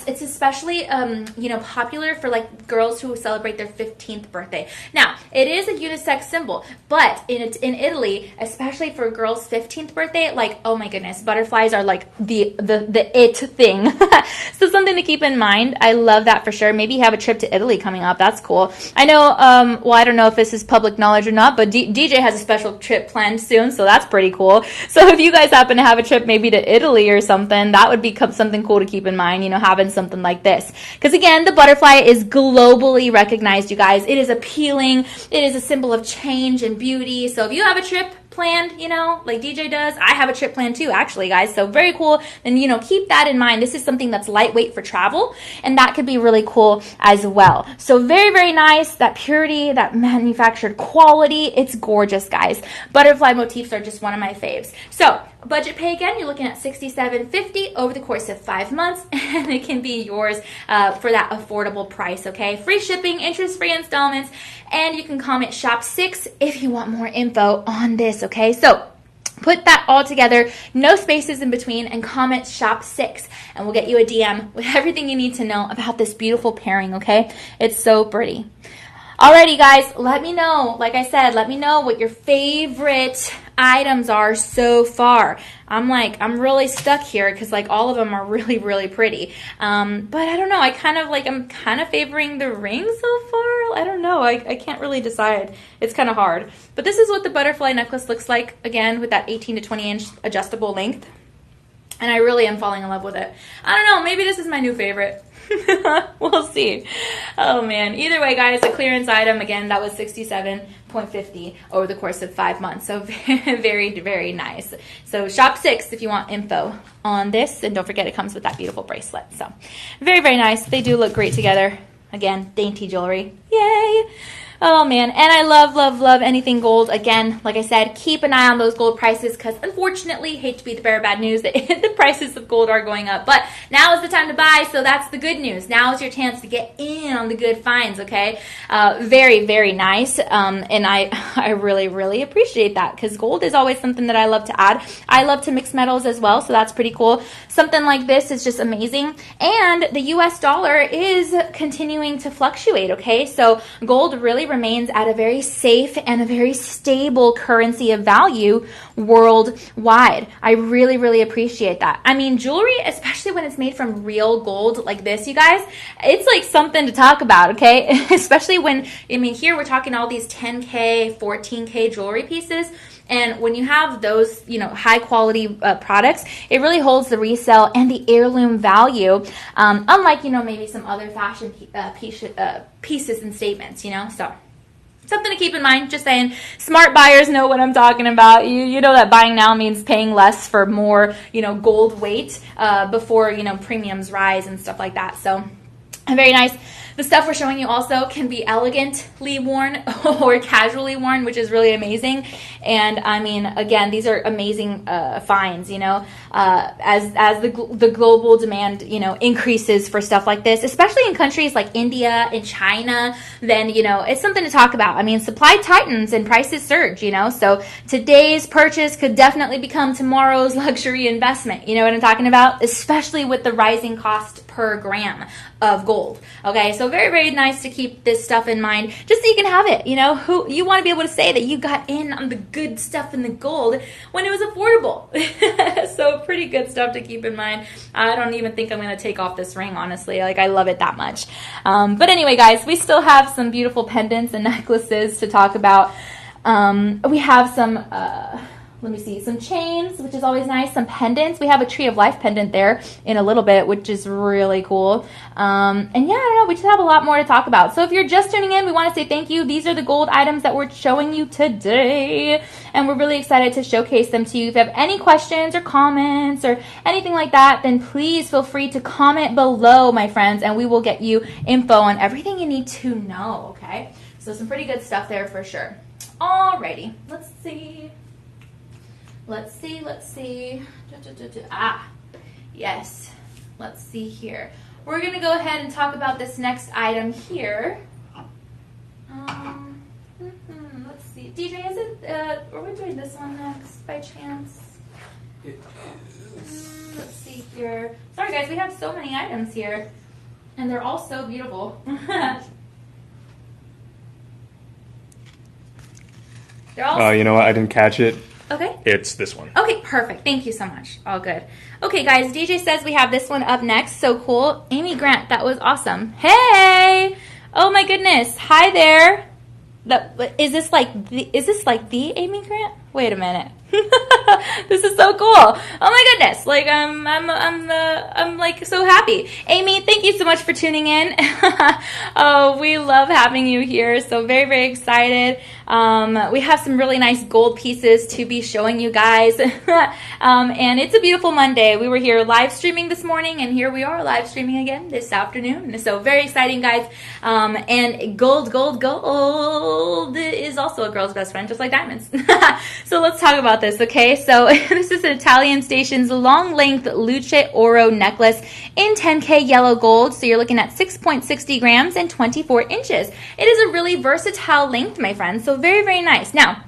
It's especially you know, popular for like girls who celebrate their 15th birthday. Now, it is a unisex symbol, but in Italy, especially for a girl's 15th birthday, like, oh my goodness, butterflies are like the it thing. So something to keep in mind. I love that for sure. Maybe you have a trip to Italy coming up. That's cool. I know, well, I don't know if this is public knowledge or not, but DJ has a special trip planned soon, so that's pretty cool. So if you guys happen to have a trip maybe to Italy or something, that would be something cool to keep in mind, you know, having something like this. Because again, the butterfly is globally recognized, you guys. It is appealing. It is a symbol of change and beauty. So if you have a trip planned, you know, like DJ does, I have a trip planned too, actually, guys. So very cool. And, you know, keep that in mind. This is something that's lightweight for travel, and that could be really cool as well. So very, very nice. That purity, that manufactured quality, it's gorgeous, guys. Butterfly motifs are just one of my faves. So budget pay, again, you're looking at $67.50 over the course of 5 months, and it can be yours for that affordable price, okay? Free shipping, interest-free installments, and you can comment shop 6 if you want more info on this, okay? So put that all together, no spaces in between, and comment shop 6, and we'll get you a DM with everything you need to know about this beautiful pairing, okay? It's so pretty. Alrighty, guys, let me know, like I said, let me know what your favorite items are so far. I'm really stuck here because like all of them are really, really pretty. But I don't know, I'm kind of favoring the ring so far. I don't know, I can't really decide. It's kind of hard. But this is what the butterfly necklace looks like, again, with that 18 to 20 inch adjustable length. And I really am falling in love with it. I don't know, maybe this is my new favorite. We'll see. Oh man. Either way, guys, a clearance item, again, that was $67.50 over the course of 5 months. So very, very nice. So shop 6 if you want info on this. And don't forget, it comes with that beautiful bracelet. So very, very nice. They do look great together. Again, dainty jewelry. Yay! Oh man, and I love, love, love anything gold. Again, like I said, keep an eye on those gold prices because unfortunately, hate to be the bearer of bad news, the prices of gold are going up. But now is the time to buy, so that's the good news. Now is your chance to get in on the good finds, okay? Very, very nice, and I really, really appreciate that because gold is always something that I love to add. I love to mix metals as well, so that's pretty cool. Something like this is just amazing. And the US dollar is continuing to fluctuate, okay? So gold really remains at a very safe and a very stable currency of value worldwide. I really, really appreciate that. I mean, jewelry, especially when it's made from real gold like this, you guys, it's like something to talk about, okay? Especially when, I mean, here we're talking all these 10K, 14K jewelry pieces. And when you have those, you know, high quality products, it really holds the resale and the heirloom value, unlike, you know, maybe some other fashion pieces and statements, you know, so something to keep in mind. Just saying, smart buyers know what I'm talking about. You know that buying now means paying less for more, you know, gold weight before, you know, premiums rise and stuff like that. So very nice. The stuff we're showing you also can be elegantly worn or casually worn, which is really amazing. And I mean, again, these are amazing finds, you know, as the global demand, you know, increases for stuff like this, especially in countries like India and China, then, you know, it's something to talk about. I mean, supply tightens and prices surge, you know, so today's purchase could definitely become tomorrow's luxury investment. You know what I'm talking about? Especially with the rising cost per gram of gold. Okay, so So very, very nice to keep this stuff in mind, just so you can have it. You know, who you want to be able to say that you got in on the good stuff in the gold when it was affordable. So pretty good stuff to keep in mind. I don't even think I'm going to take off this ring, honestly. Like, I love it that much. But anyway, guys, we still have some beautiful pendants and necklaces to talk about. We have some, let me see, some chains, which is always nice, some pendants. We have a Tree of Life pendant there in a little bit, which is really cool. And yeah, I don't know, we just have a lot more to talk about. So if you're just tuning in, we want to say thank you. These are the gold items that we're showing you today, and we're really excited to showcase them to you. If you have any questions or comments or anything like that, then please feel free to comment below, my friends, and we will get you info on everything you need to know, okay? So some pretty good stuff there for sure. Alrighty, let's see. Ah, yes. Let's see here. We're going to go ahead and talk about this next item here. Let's see. DJ, is it, are we doing this one next by chance? It is. Let's see here. Sorry, guys, we have so many items here, and they're all so beautiful. They're all You know what? I didn't catch it. Okay. It's this one. Okay, perfect. Thank you so much. All good. Okay, guys, DJ says we have this one up next. So cool. Amy Grant, that was awesome. Hey! Oh my goodness. Hi there. Is this like the Amy Grant? Wait a minute. This is so cool. Oh my goodness. Like I'm like so happy. Amy, thank you so much for tuning in. Oh, we love having you here. So very, very excited. We have some really nice gold pieces to be showing you guys. And it's a beautiful Monday. We were here live streaming this morning, and here we are live streaming again this afternoon. So very exciting, guys. And gold is also a girl's best friend, just like diamonds. So let's talk about this, okay? So this is Italian Station's long length Luce Oro necklace in 10K yellow gold. So you're looking at 6.60 grams and 24 inches. It is a really versatile length, my friends. So very, very nice. Now,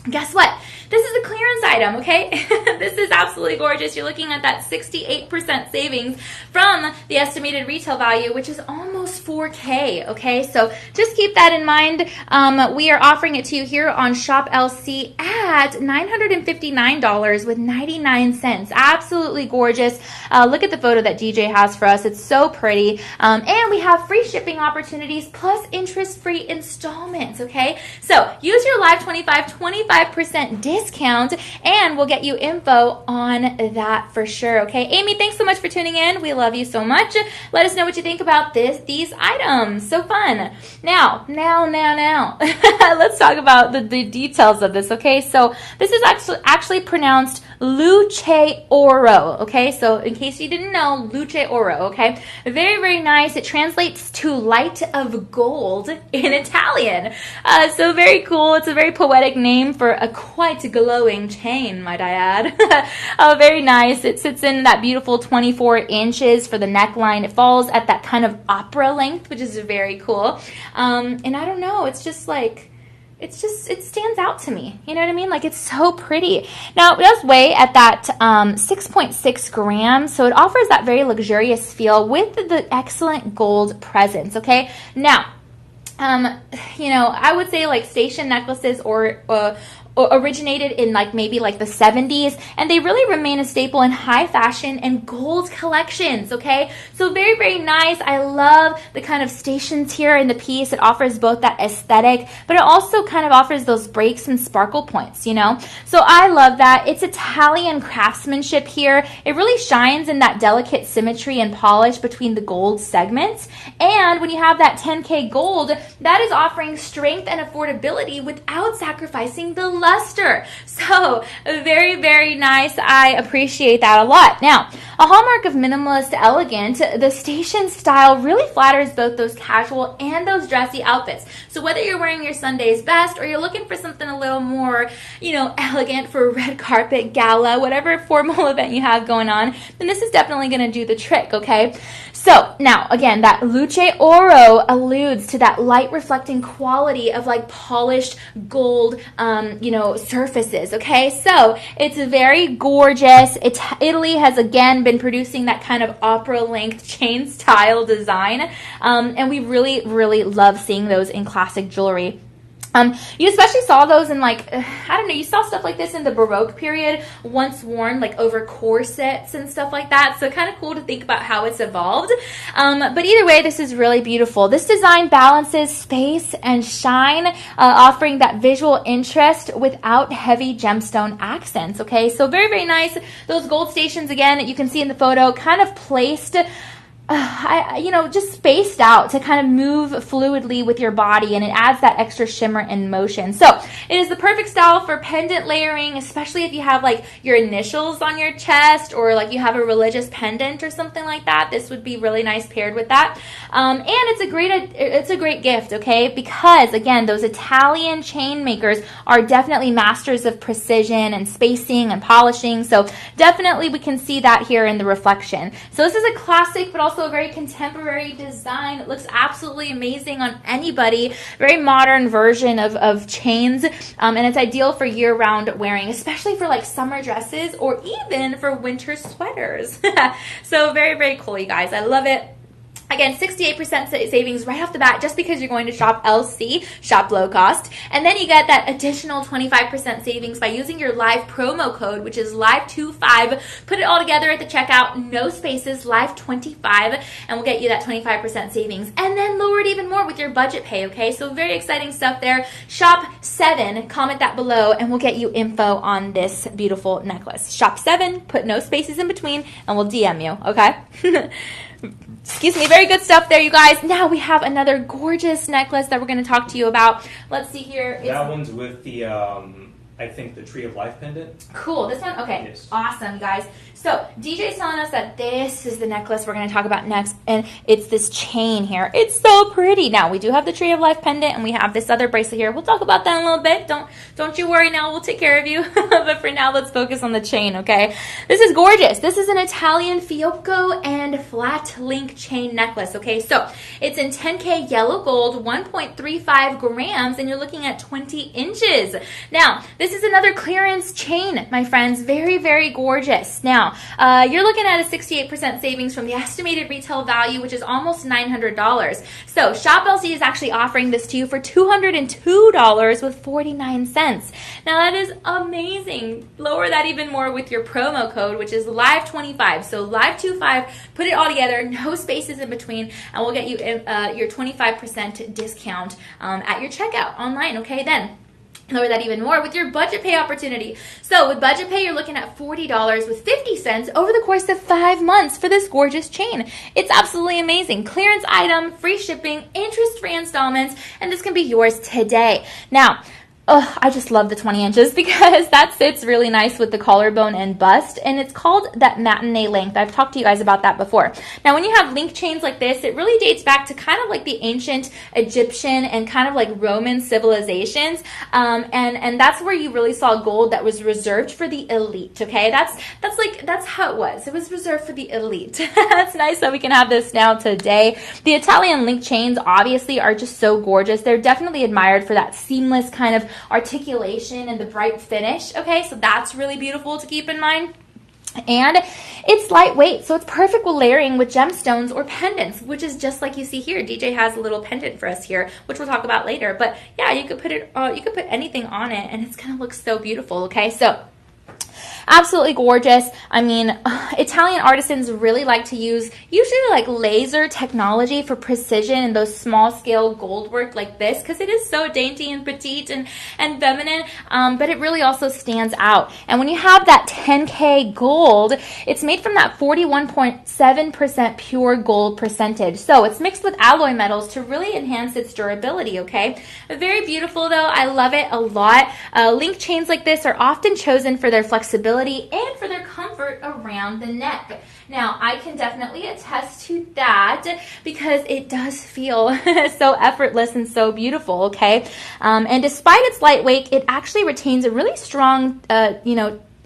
guess what? This is a clearance item, okay? This is absolutely gorgeous. You're looking at that 68% savings from the estimated retail value, which is almost 4K, okay? So just keep that in mind. We are offering it to you here on Shop LC at $959 with 99 cents. Absolutely gorgeous. Look at the photo that DJ has for us. It's so pretty. And we have free shipping opportunities plus interest-free installments, okay? So use your Live 25% discount, and we'll get you info on that for sure, okay? Amy, thanks so much for tuning in. We love you so much. Let us know what you think about these items. So fun. Now. Let's talk about the details of this, okay? So this is actually pronounced Luce Oro, okay? So in case you didn't know, Luce Oro, okay? Very, very nice. It translates to light of gold in Italian. So very cool. It's a very poetic name for a quite glowing chain, might I add. Very nice. It sits in that beautiful 24 inches for the neckline. It falls at that kind of opera length, which is very cool. And I don't know, it's just like, it stands out to me. You know what I mean? Like, it's so pretty. Now, it does weigh at that 6.6 grams, so it offers that very luxurious feel with the excellent gold presence, okay? Now, you know, I would say like station necklaces or originated in like maybe like the 70s, and they really remain a staple in high fashion and gold collections, okay? So very, very nice. I love the kind of stations here in the piece. It offers both that aesthetic, but it also kind of offers those breaks and sparkle points, you know? So I love that. It's Italian craftsmanship here. It really shines in that delicate symmetry and polish between the gold segments. And when you have that 10K gold, that is offering strength and affordability without sacrificing the luster. So very, very nice. I appreciate that a lot. Now, a hallmark of minimalist elegant, the station style really flatters both those casual and those dressy outfits. So whether you're wearing your Sunday's best or you're looking for something a little more, you know, elegant for a red carpet, gala, whatever formal event you have going on, then this is definitely going to do the trick, okay? So now, again, that luce oro alludes to that light reflecting quality of like polished gold, surfaces. Okay, so it's very gorgeous. Italy has again been producing that kind of opera length chain style design, and we really, really love seeing those in classic jewelry. You especially saw those in you saw stuff like this in the Baroque period, once worn like over corsets and stuff like that. So kind of cool to think about how it's evolved. But either way, this is really beautiful. This design balances space and shine, offering that visual interest without heavy gemstone accents. Okay, so very, very nice. Those gold stations, again, you can see in the photo, kind of placed just spaced out to kind of move fluidly with your body, and it adds that extra shimmer and motion. So it is the perfect style for pendant layering, especially if you have like your initials on your chest, or like you have a religious pendant or something like that. This would be really nice paired with that. And it's a great gift, okay? Because again, those Italian chain makers are definitely masters of precision and spacing and polishing. So definitely we can see that here in the reflection. So this is a classic, but also a very contemporary design. It looks absolutely amazing on anybody. Very modern version of chains, and it's ideal for year-round wearing, especially for like summer dresses or even for winter sweaters. So very, very cool, you guys. I love it. Again, 68% savings right off the bat, just because you're going to shop LC, shop low cost. And then you get that additional 25% savings by using your live promo code, which is live25. Put it all together at the checkout, no spaces, live25, and we'll get you that 25% savings. And then lower it even more with your budget pay, okay? So very exciting stuff there. Shop 7, comment that below, and we'll get you info on this beautiful necklace. Shop 7, put no spaces in between, and we'll DM you, okay? Excuse me, very good stuff there, you guys. Now we have another gorgeous necklace that we're going to talk to you about. Let's see here. That one's with the, I think, the Tree of Life pendant. Cool. This one? Okay. Yes. Awesome, guys. So DJ's telling us that this is the necklace we're going to talk about next, and it's this chain here. It's so pretty. Now, we do have the Tree of Life pendant, and we have this other bracelet here. We'll talk about that in a little bit. Don't you worry now. We'll take care of you. But for now, let's focus on the chain, okay? This is gorgeous. This is an Italian fiocco and flat link chain necklace, okay? So it's in 10K yellow gold, 1.35 grams, and you're looking at 20 inches. Now, this is another clearance chain, my friends. Very, very gorgeous. Now, you're looking at a 68% savings from the estimated retail value, which is almost $900. So Shop LC is actually offering this to you for $202 with 49 cents. Now that is amazing. Lower that even more with your promo code, which is live25. So live25, put it all together, no spaces in between, and we'll get you your 25% discount at your checkout online. Okay, then lower that even more with your budget pay opportunity. So with budget pay, you're looking at $40 with 50 cents over the course of 5 months for this gorgeous chain. It's absolutely amazing. Clearance item, free shipping, interest-free installments, and this can be yours today. Now, I just love the 20 inches because that sits really nice with the collarbone and bust, and it's called that matinee length. I've talked to you guys about that before. Now, when you have link chains like this, it really dates back to kind of like the ancient Egyptian and kind of like Roman civilizations, and that's where you really saw gold that was reserved for the elite. Okay, that's how it was. It was reserved for the elite. That's nice that we can have this now today. The Italian link chains obviously are just so gorgeous. They're definitely admired for that seamless kind of articulation and the bright finish. Okay, so that's really beautiful to keep in mind. And it's lightweight, so it's perfect with layering with gemstones or pendants, which is just like you see here. DJ has a little pendant for us here, which we'll talk about later. But yeah, you could put anything on it, and it's gonna look so beautiful. Okay, so absolutely gorgeous. I mean, Italian artisans really like to use usually like laser technology for precision in those small scale gold work like this, because it is so dainty and petite and feminine, but it really also stands out. And when you have that 10K gold, it's made from that 41.7% pure gold percentage. So it's mixed with alloy metals to really enhance its durability, okay? Very beautiful though. I love it a lot. Link chains like this are often chosen for their flexibility and for their comfort around the neck. Now, I can definitely attest to that because it does feel so effortless and so beautiful, okay? And despite its lightweight, it actually retains a really strong,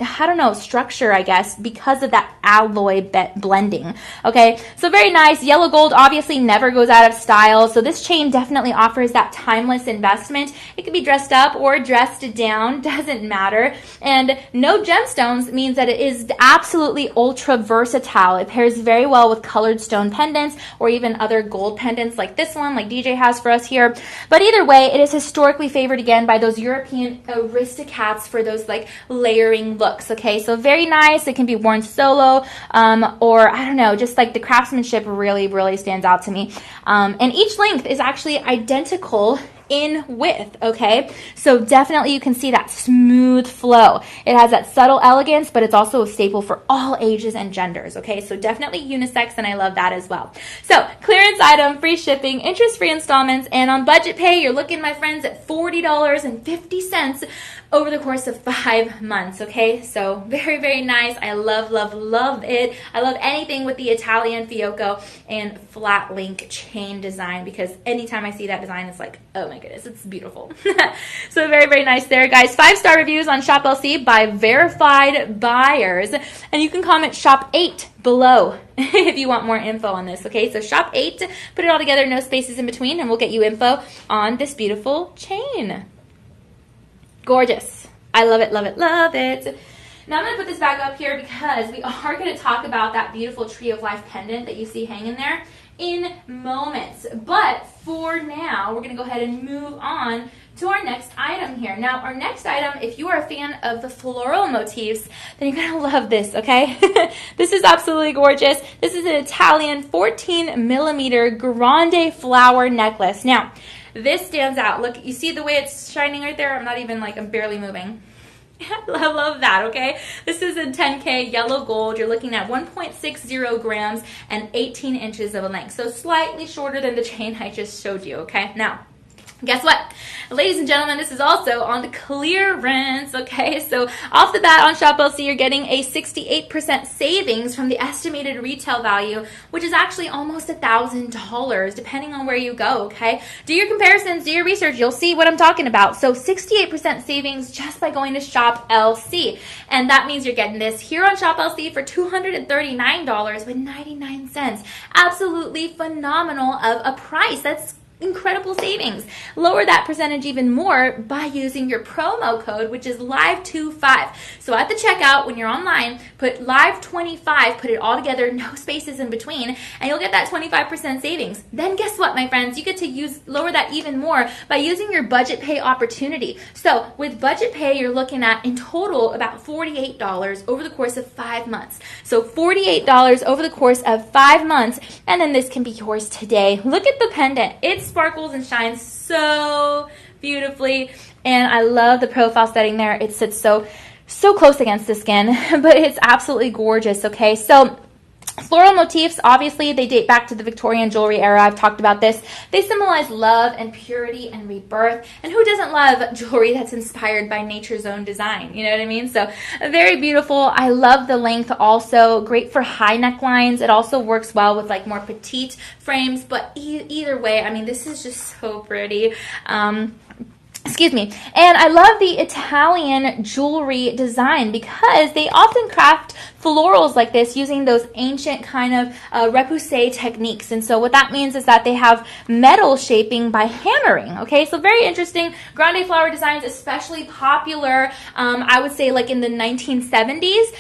I don't know, structure, I guess, because of that alloy blending. Okay, so very nice. Yellow gold obviously never goes out of style. So this chain definitely offers that timeless investment. It can be dressed up or dressed down, doesn't matter. And no gemstones means that it is absolutely ultra versatile. It pairs very well with colored stone pendants or even other gold pendants like this one, like DJ has for us here. But either way, it is historically favored again by those European aristocrats for those like layering looks. Okay, so very nice. It can be worn solo, or I don't know, just like the craftsmanship really stands out to me. And each length is actually identical in width, okay? So definitely you can see that smooth flow. It has that subtle elegance, but it's also a staple for all ages and genders, okay? So definitely unisex, and I love that as well. So clearance item, free shipping, interest-free installments, and on budget pay, you're looking, my friends, at $40.50 over the course of 5 months, okay? So very nice. I love it. I love anything with the Italian fiocco and flat link chain design, because anytime I see that design, it's like, oh my goodness, it's beautiful. So very nice there, guys. 5-star reviews on Shop LC by verified buyers, and you can comment Shop 8 below if you want more info on this, okay? So Shop 8, put it all together, no spaces in between, and we'll get you info on this beautiful chain. Gorgeous. I love it. Now I'm going to put this back up here because we are going to talk about that beautiful Tree of Life pendant that you see hanging there in moments. But for now, we're going to go ahead and move on to our next item here. Now, our next item, if you are a fan of the floral motifs, then you're going to love this, okay? This is absolutely gorgeous. This is an Italian 14 millimeter grande flower necklace. Now, this stands out. Look, you see the way it's shining right there? I'm barely moving. I love that, okay? This is a 10K yellow gold. You're looking at 1.60 grams and 18 inches of a length. So slightly shorter than the chain I just showed you, okay? Now, guess what? Ladies and gentlemen, this is also on the clearance, okay? So off the bat on Shop LC, you're getting a 68% savings from the estimated retail value, which is actually almost $1,000 depending on where you go, okay? Do your comparisons, do your research, you'll see what I'm talking about. So 68% savings just by going to Shop LC. And that means you're getting this here on Shop LC for $239.99. Absolutely phenomenal of a price. That's incredible savings. Lower that percentage even more by using your promo code, which is LIVE25. So at the checkout, when you're online, put LIVE25, put it all together, no spaces in between, and you'll get that 25% savings. Then guess what, my friends? You get to lower that even more by using your budget pay opportunity. So with budget pay, you're looking at in total about $48 over the course of 5 months. So $48 over the course of 5 months, and then this can be yours today. Look at the pendant. It sparkles and shines so beautifully, and I love the profile setting there. It sits so close against the skin, but it's absolutely gorgeous, okay? So floral motifs, obviously, they date back to the Victorian jewelry era. I've talked about this. They symbolize love and purity and rebirth. And who doesn't love jewelry that's inspired by nature's own design? You know what I mean? So very beautiful. I love the length also. Great for high necklines. It also works well with like more petite frames. But either way, I mean, this is just so pretty. Excuse me. And I love the Italian jewelry design because they often craft florals like this using those ancient kind of repoussé techniques. And so what that means is that they have metal shaping by hammering. Okay, so very interesting. Grande flower designs, especially popular, I would say like in the 1970s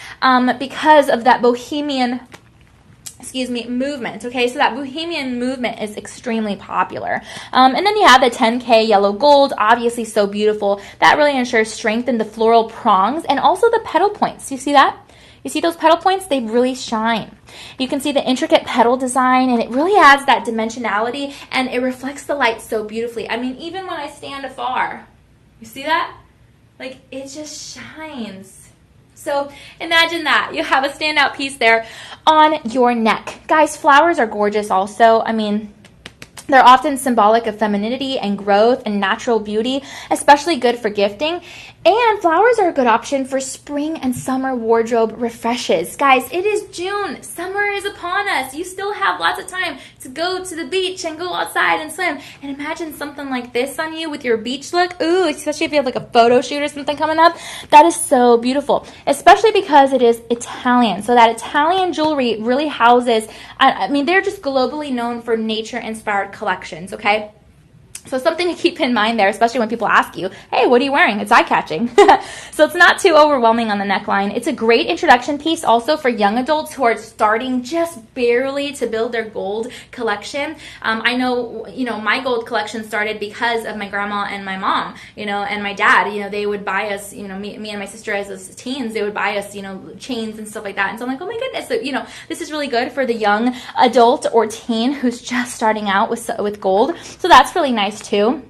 because of that bohemian movement. Okay, so that bohemian movement is extremely popular. And then you have the 10K yellow gold, obviously so beautiful. That really ensures strength in the floral prongs and also the petal points. You see that? You see those petal points? They really shine. You can see the intricate petal design, and it really adds that dimensionality, and it reflects the light so beautifully. I mean, even when I stand afar, you see that? Like, it just shines. So imagine that. You have a standout piece there on your neck. Guys, flowers are gorgeous also. I mean, They're often symbolic of femininity and growth and natural beauty, especially good for gifting. And flowers are a good option for spring and summer wardrobe refreshes. Guys, it is June. Summer is upon us. You still have lots of time to go to the beach and go outside and swim. And imagine something like this on you with your beach look. Ooh, especially if you have like a photo shoot or something coming up. That is so beautiful, especially because it is Italian. So that Italian jewelry really houses, I mean, they're just globally known for nature-inspired collections, okay? So something to keep in mind there, especially when people ask you, hey, what are you wearing? It's eye-catching. So it's not too overwhelming on the neckline. It's a great introduction piece also for young adults who are starting just barely to build their gold collection. I know, my gold collection started because of my grandma and my mom, and my dad. They would buy us, me and my sister as teens, they would buy us, chains and stuff like that. And so I'm like, oh my goodness. So, this is really good for the young adult or teen who's just starting out with gold. So that's really nice too,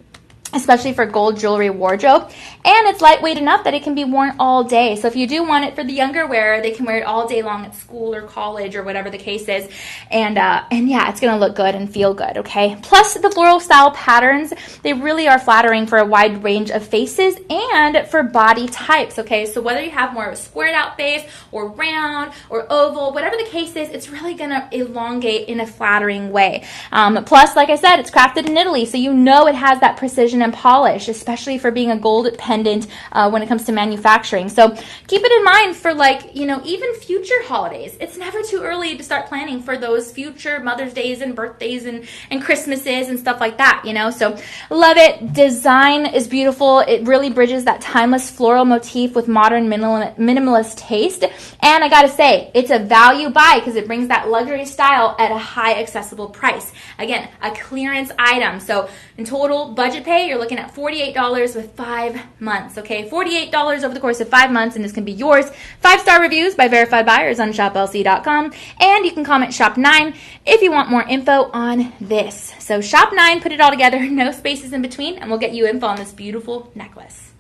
especially for gold jewelry wardrobe. And it's lightweight enough that it can be worn all day. So if you do want it for the younger wearer, they can wear it all day long at school or college or whatever the case is. And yeah, it's going to look good and feel good, okay? Plus the floral style patterns, they really are flattering for a wide range of faces and for body types, okay? So whether you have more of a squared out face or round or oval, whatever the case is, it's really going to elongate in a flattering way. Plus, like I said, it's crafted in Italy, so it has that precision and polish, especially for being a gold pendant when it comes to manufacturing. So keep it in mind for even future holidays. It's never too early to start planning for those future Mother's Days and birthdays and Christmases and stuff like that, So love it. Design is beautiful. It really bridges that timeless floral motif with modern minimalist taste. And I gotta say, it's a value buy because it brings that luxury style at a high accessible price. Again, a clearance item. So in total budget pay, you're looking at $48 with 5 months, okay? $48 over the course of 5 months, and this can be yours. 5-star reviews by verified buyers on shoplc.com, and you can comment Shop 9 if you want more info on this. So Shop 9, put it all together, no spaces in between, and we'll get you info on this beautiful necklace.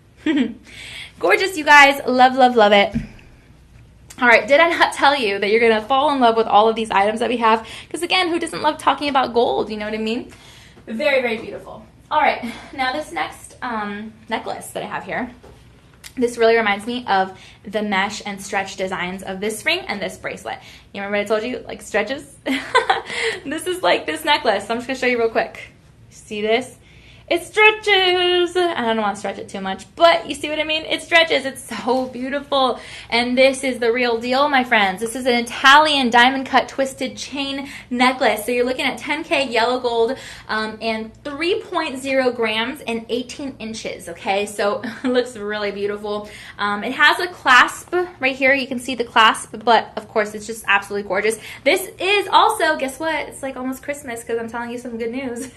Gorgeous, you guys. Love, love, love it. All right, did I not tell you that you're going to fall in love with all of these items that we have? Because again, who doesn't love talking about gold? You know what I mean? Very, very beautiful. All right, now this next necklace that I have here, this really reminds me of the mesh and stretch designs of this ring and this bracelet. You remember what I told you, like stretches? This is like this necklace. So I'm just going to show you real quick. See this? It stretches. I don't want to stretch it too much, but you see what I mean? It stretches. It's so beautiful. And this is the real deal, my friends. This is an Italian diamond cut twisted chain necklace. So you're looking at 10K yellow gold and 3.0 grams and 18 inches, okay? So it looks really beautiful. It has a clasp right here. You can see the clasp, but of course it's just absolutely gorgeous. This is also, guess what? It's like almost Christmas because I'm telling you some good news.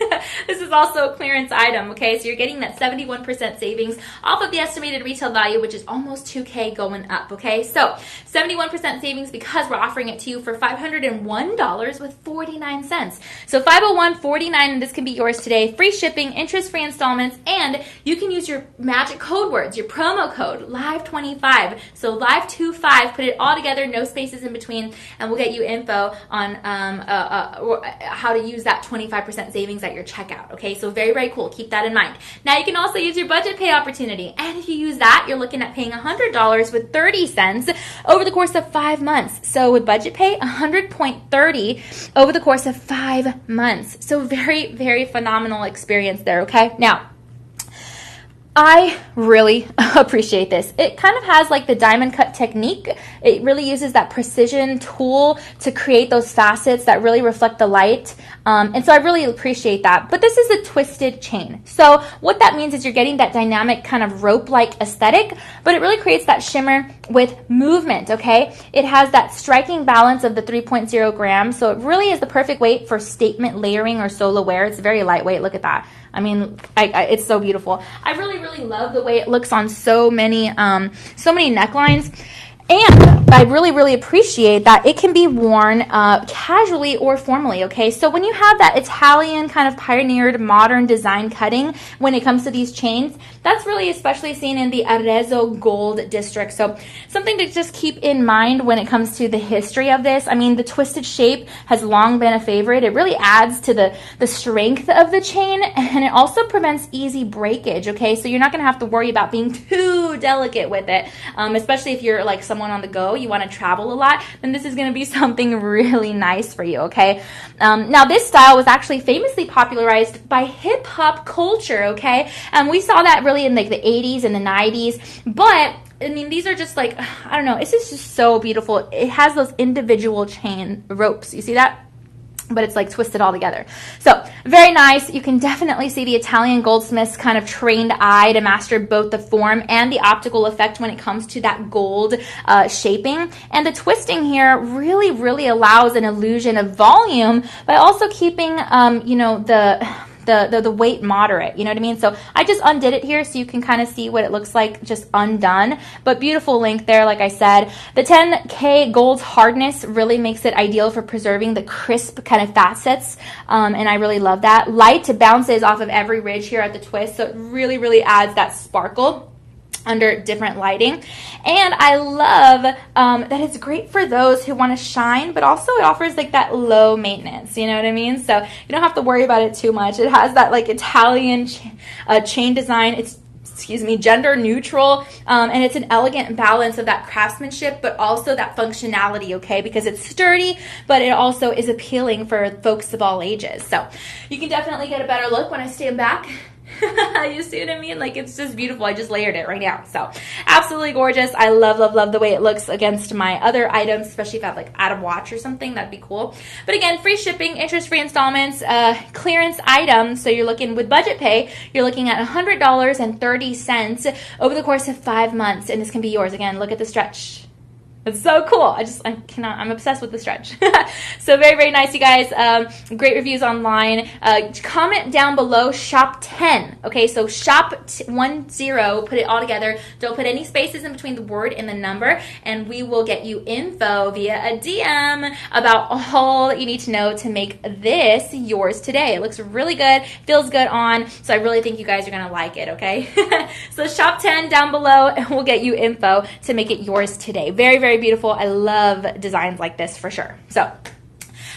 This is also a clearance item, okay? So you're getting that 71% savings off of the estimated retail value, which is almost 2K going up, okay? So 71% savings because we're offering it to you for $501 with 49 cents. So $501.49, and this can be yours today. Free shipping, interest-free installments, and you can use your magic code words, your promo code, LIVE25. So LIVE25, put it all together, no spaces in between, and we'll get you info on how to use that 25% savings at your checkout, okay? So very, very cool. Keep that in mind. Now you can also use your budget pay opportunity, and if you use that, you're looking at paying $100 with 30 cents over the course of 5 months. So with budget pay, $100.30 over the course of 5 months. So very, very phenomenal experience there, okay? Now, I really appreciate this. It kind of has like the diamond cut technique. It really uses that precision tool to create those facets that really reflect the light. And so I really appreciate that. But this is a twisted chain. So what that means is you're getting that dynamic kind of rope-like aesthetic, but it really creates that shimmer with movement, okay? It has that striking balance of the 3.0 grams. So it really is the perfect weight for statement layering or solo wear. It's very lightweight. Look at that. I mean, it's so beautiful. I really, really love the way it looks on so many necklines. And I really appreciate that it can be worn casually or formally, okay? So when you have that Italian kind of pioneered modern design cutting when it comes to these chains, that's really especially seen in the Arezzo Gold district. So something to just keep in mind when it comes to the history of this. I mean, the twisted shape has long been a favorite. It really adds to the strength of the chain, and it also prevents easy breakage, okay? So you're not gonna have to worry about being too delicate with it, especially if you're like someone on the go, you want to travel a lot, then this is going to be something really nice for you, okay? Now, this style was actually famously popularized by hip-hop culture, okay? We saw that really in like the 80s and the 90s, but I mean, these are just like, I don't know, it's just so beautiful. It has those individual chain ropes. You see that? But it's like twisted all together. So very nice. You can definitely see the Italian goldsmith's kind of trained eye to master both the form and the optical effect when it comes to that gold shaping. And the twisting here really allows an illusion of volume by also keeping, you know, the weight moderate, you know what I mean? So I just undid it here so you can kind of see what it looks like just undone, but beautiful length there. Like I said, the 10K gold hardness really makes it ideal for preserving the crisp kind of facets, and I really love that. Light bounces off of every ridge here at the twist, so it really adds that sparkle under different lighting. And I love that it's great for those who want to shine, but also it offers like that low maintenance, you know what I mean? So you don't have to worry about it too much. It has that like Italian chain design. It's gender neutral, and it's an elegant balance of that craftsmanship, but also that functionality, okay? Because it's sturdy, but it also is appealing for folks of all ages. So you can definitely get a better look when I stand back. You see what I mean? Like, it's just beautiful. I just layered it right now. So absolutely gorgeous. I love the way it looks against my other items, especially if I have like add a watch or something. That'd be cool. But again, free shipping, interest-free installments, clearance items. So you're looking with budget pay, you're looking at $100.30 over the course of 5 months. And this can be yours. Again, look at the stretch. It's so cool. I'm obsessed with the stretch. So very nice, you guys. Great reviews online. Comment down below shop 10. Okay, so shop 10, put it all together. Don't put any spaces in between the word and the number, and we will get you info via a DM about all that you need to know to make this yours today. It looks really good, feels good on, so I really think you guys are going to like it, okay? So shop 10 down below, and we'll get you info to make it yours today. Very beautiful. I love designs like this for sure. So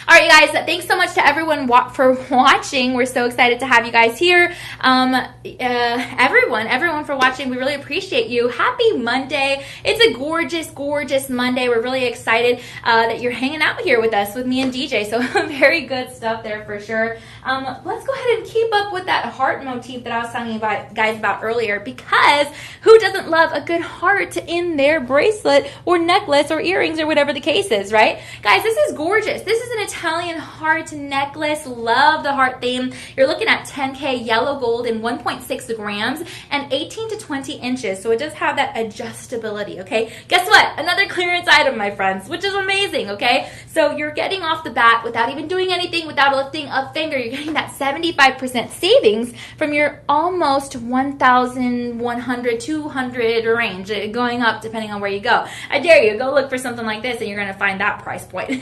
all right, you guys, thanks so much to everyone for watching. We're so excited to have you guys here. Everyone for watching. We really appreciate you. Happy Monday. It's a gorgeous Monday. We're really excited that you're hanging out here with us, with me and DJ. So very good stuff there for sure. Let's go ahead and keep up with that heart motif that I was telling you guys about earlier, because who doesn't love a good heart in their bracelet or necklace or earrings or whatever the case is, right? Guys, this is gorgeous. This is an Italian heart necklace. Love the heart theme. You're looking at 10K yellow gold in 1.6 grams and 18 to 20 inches. So it does have that adjustability, okay? Guess what? Another clearance item, my friends, which is amazing, okay? So you're getting off the bat without even doing anything, without lifting a finger. You're getting that 75% savings from your almost 1,100, 200 range, going up depending on where you go. I dare you, go look for something like this and you're going to find that price point.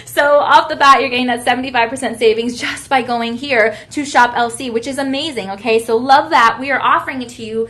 So off the bat, you're getting that 75% savings just by going here to Shop LC, which is amazing, okay? So love that. We are offering it to you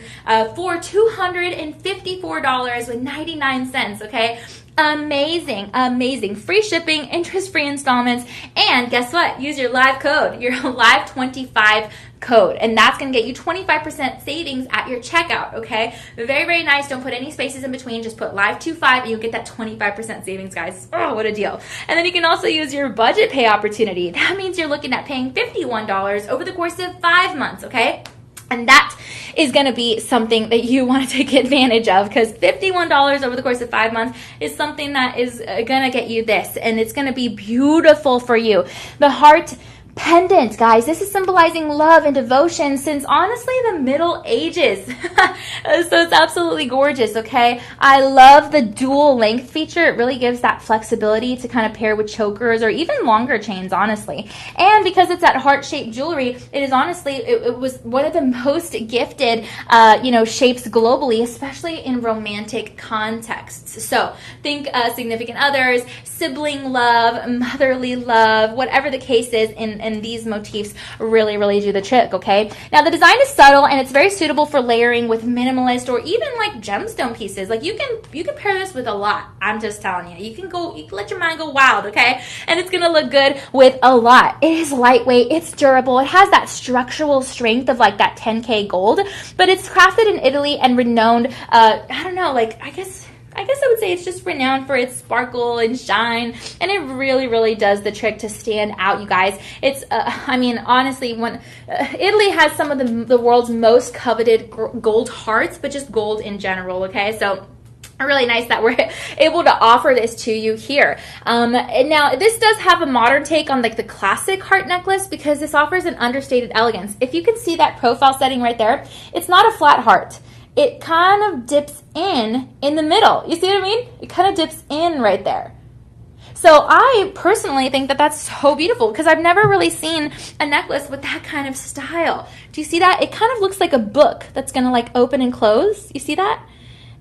for $254.99, okay? Amazing. Free shipping, interest-free installments, and guess what? Use your live code, your live25 code, and that's going to get you 25% savings at your checkout, okay? Very nice. Don't put any spaces in between. Just put live25 and you'll get that 25% savings, guys. Oh, what a deal. And then you can also use your budget pay opportunity. That means you're looking at paying $51 over the course of 5 months, okay? And that is going to be something that you want to take advantage of, because $51 over the course of 5 months is something that is going to get you this, and it's going to be beautiful for you. The heart pendant, guys. This is symbolizing love and devotion since honestly the Middle Ages. So it's absolutely gorgeous, okay? I love the dual length feature. It really gives that flexibility to kind of pair with chokers or even longer chains, honestly. And because it's that heart-shaped jewelry, it is honestly, it was one of the most gifted, shapes globally, especially in romantic contexts. So think significant others, sibling love, motherly love, whatever the case is, and these motifs really, really do the trick, okay? Now, the design is subtle, and it's very suitable for layering with minimalist or even like gemstone pieces. Like you can pair this with a lot. I'm just telling you. You can let your mind go wild, okay? And it's gonna look good with a lot. It is lightweight, it's durable, it has that structural strength of like that 10K gold, but it's crafted in Italy and renowned, I guess I would say it's just renowned for its sparkle and shine, and it really, really does the trick to stand out, you guys. It's, honestly, when Italy has some of the world's most coveted gold hearts, but just gold in general, okay? So really nice that we're able to offer this to you here. And now, this does have a modern take on like the classic heart necklace because this offers an understated elegance. If you can see that profile setting right there, it's not a flat heart. It kind of dips in the middle. You see what I mean? It kind of dips in right there. So I personally think that that's so beautiful because I've never really seen a necklace with that kind of style. Do you see that? It kind of looks like a book that's going to like open and close. You see that?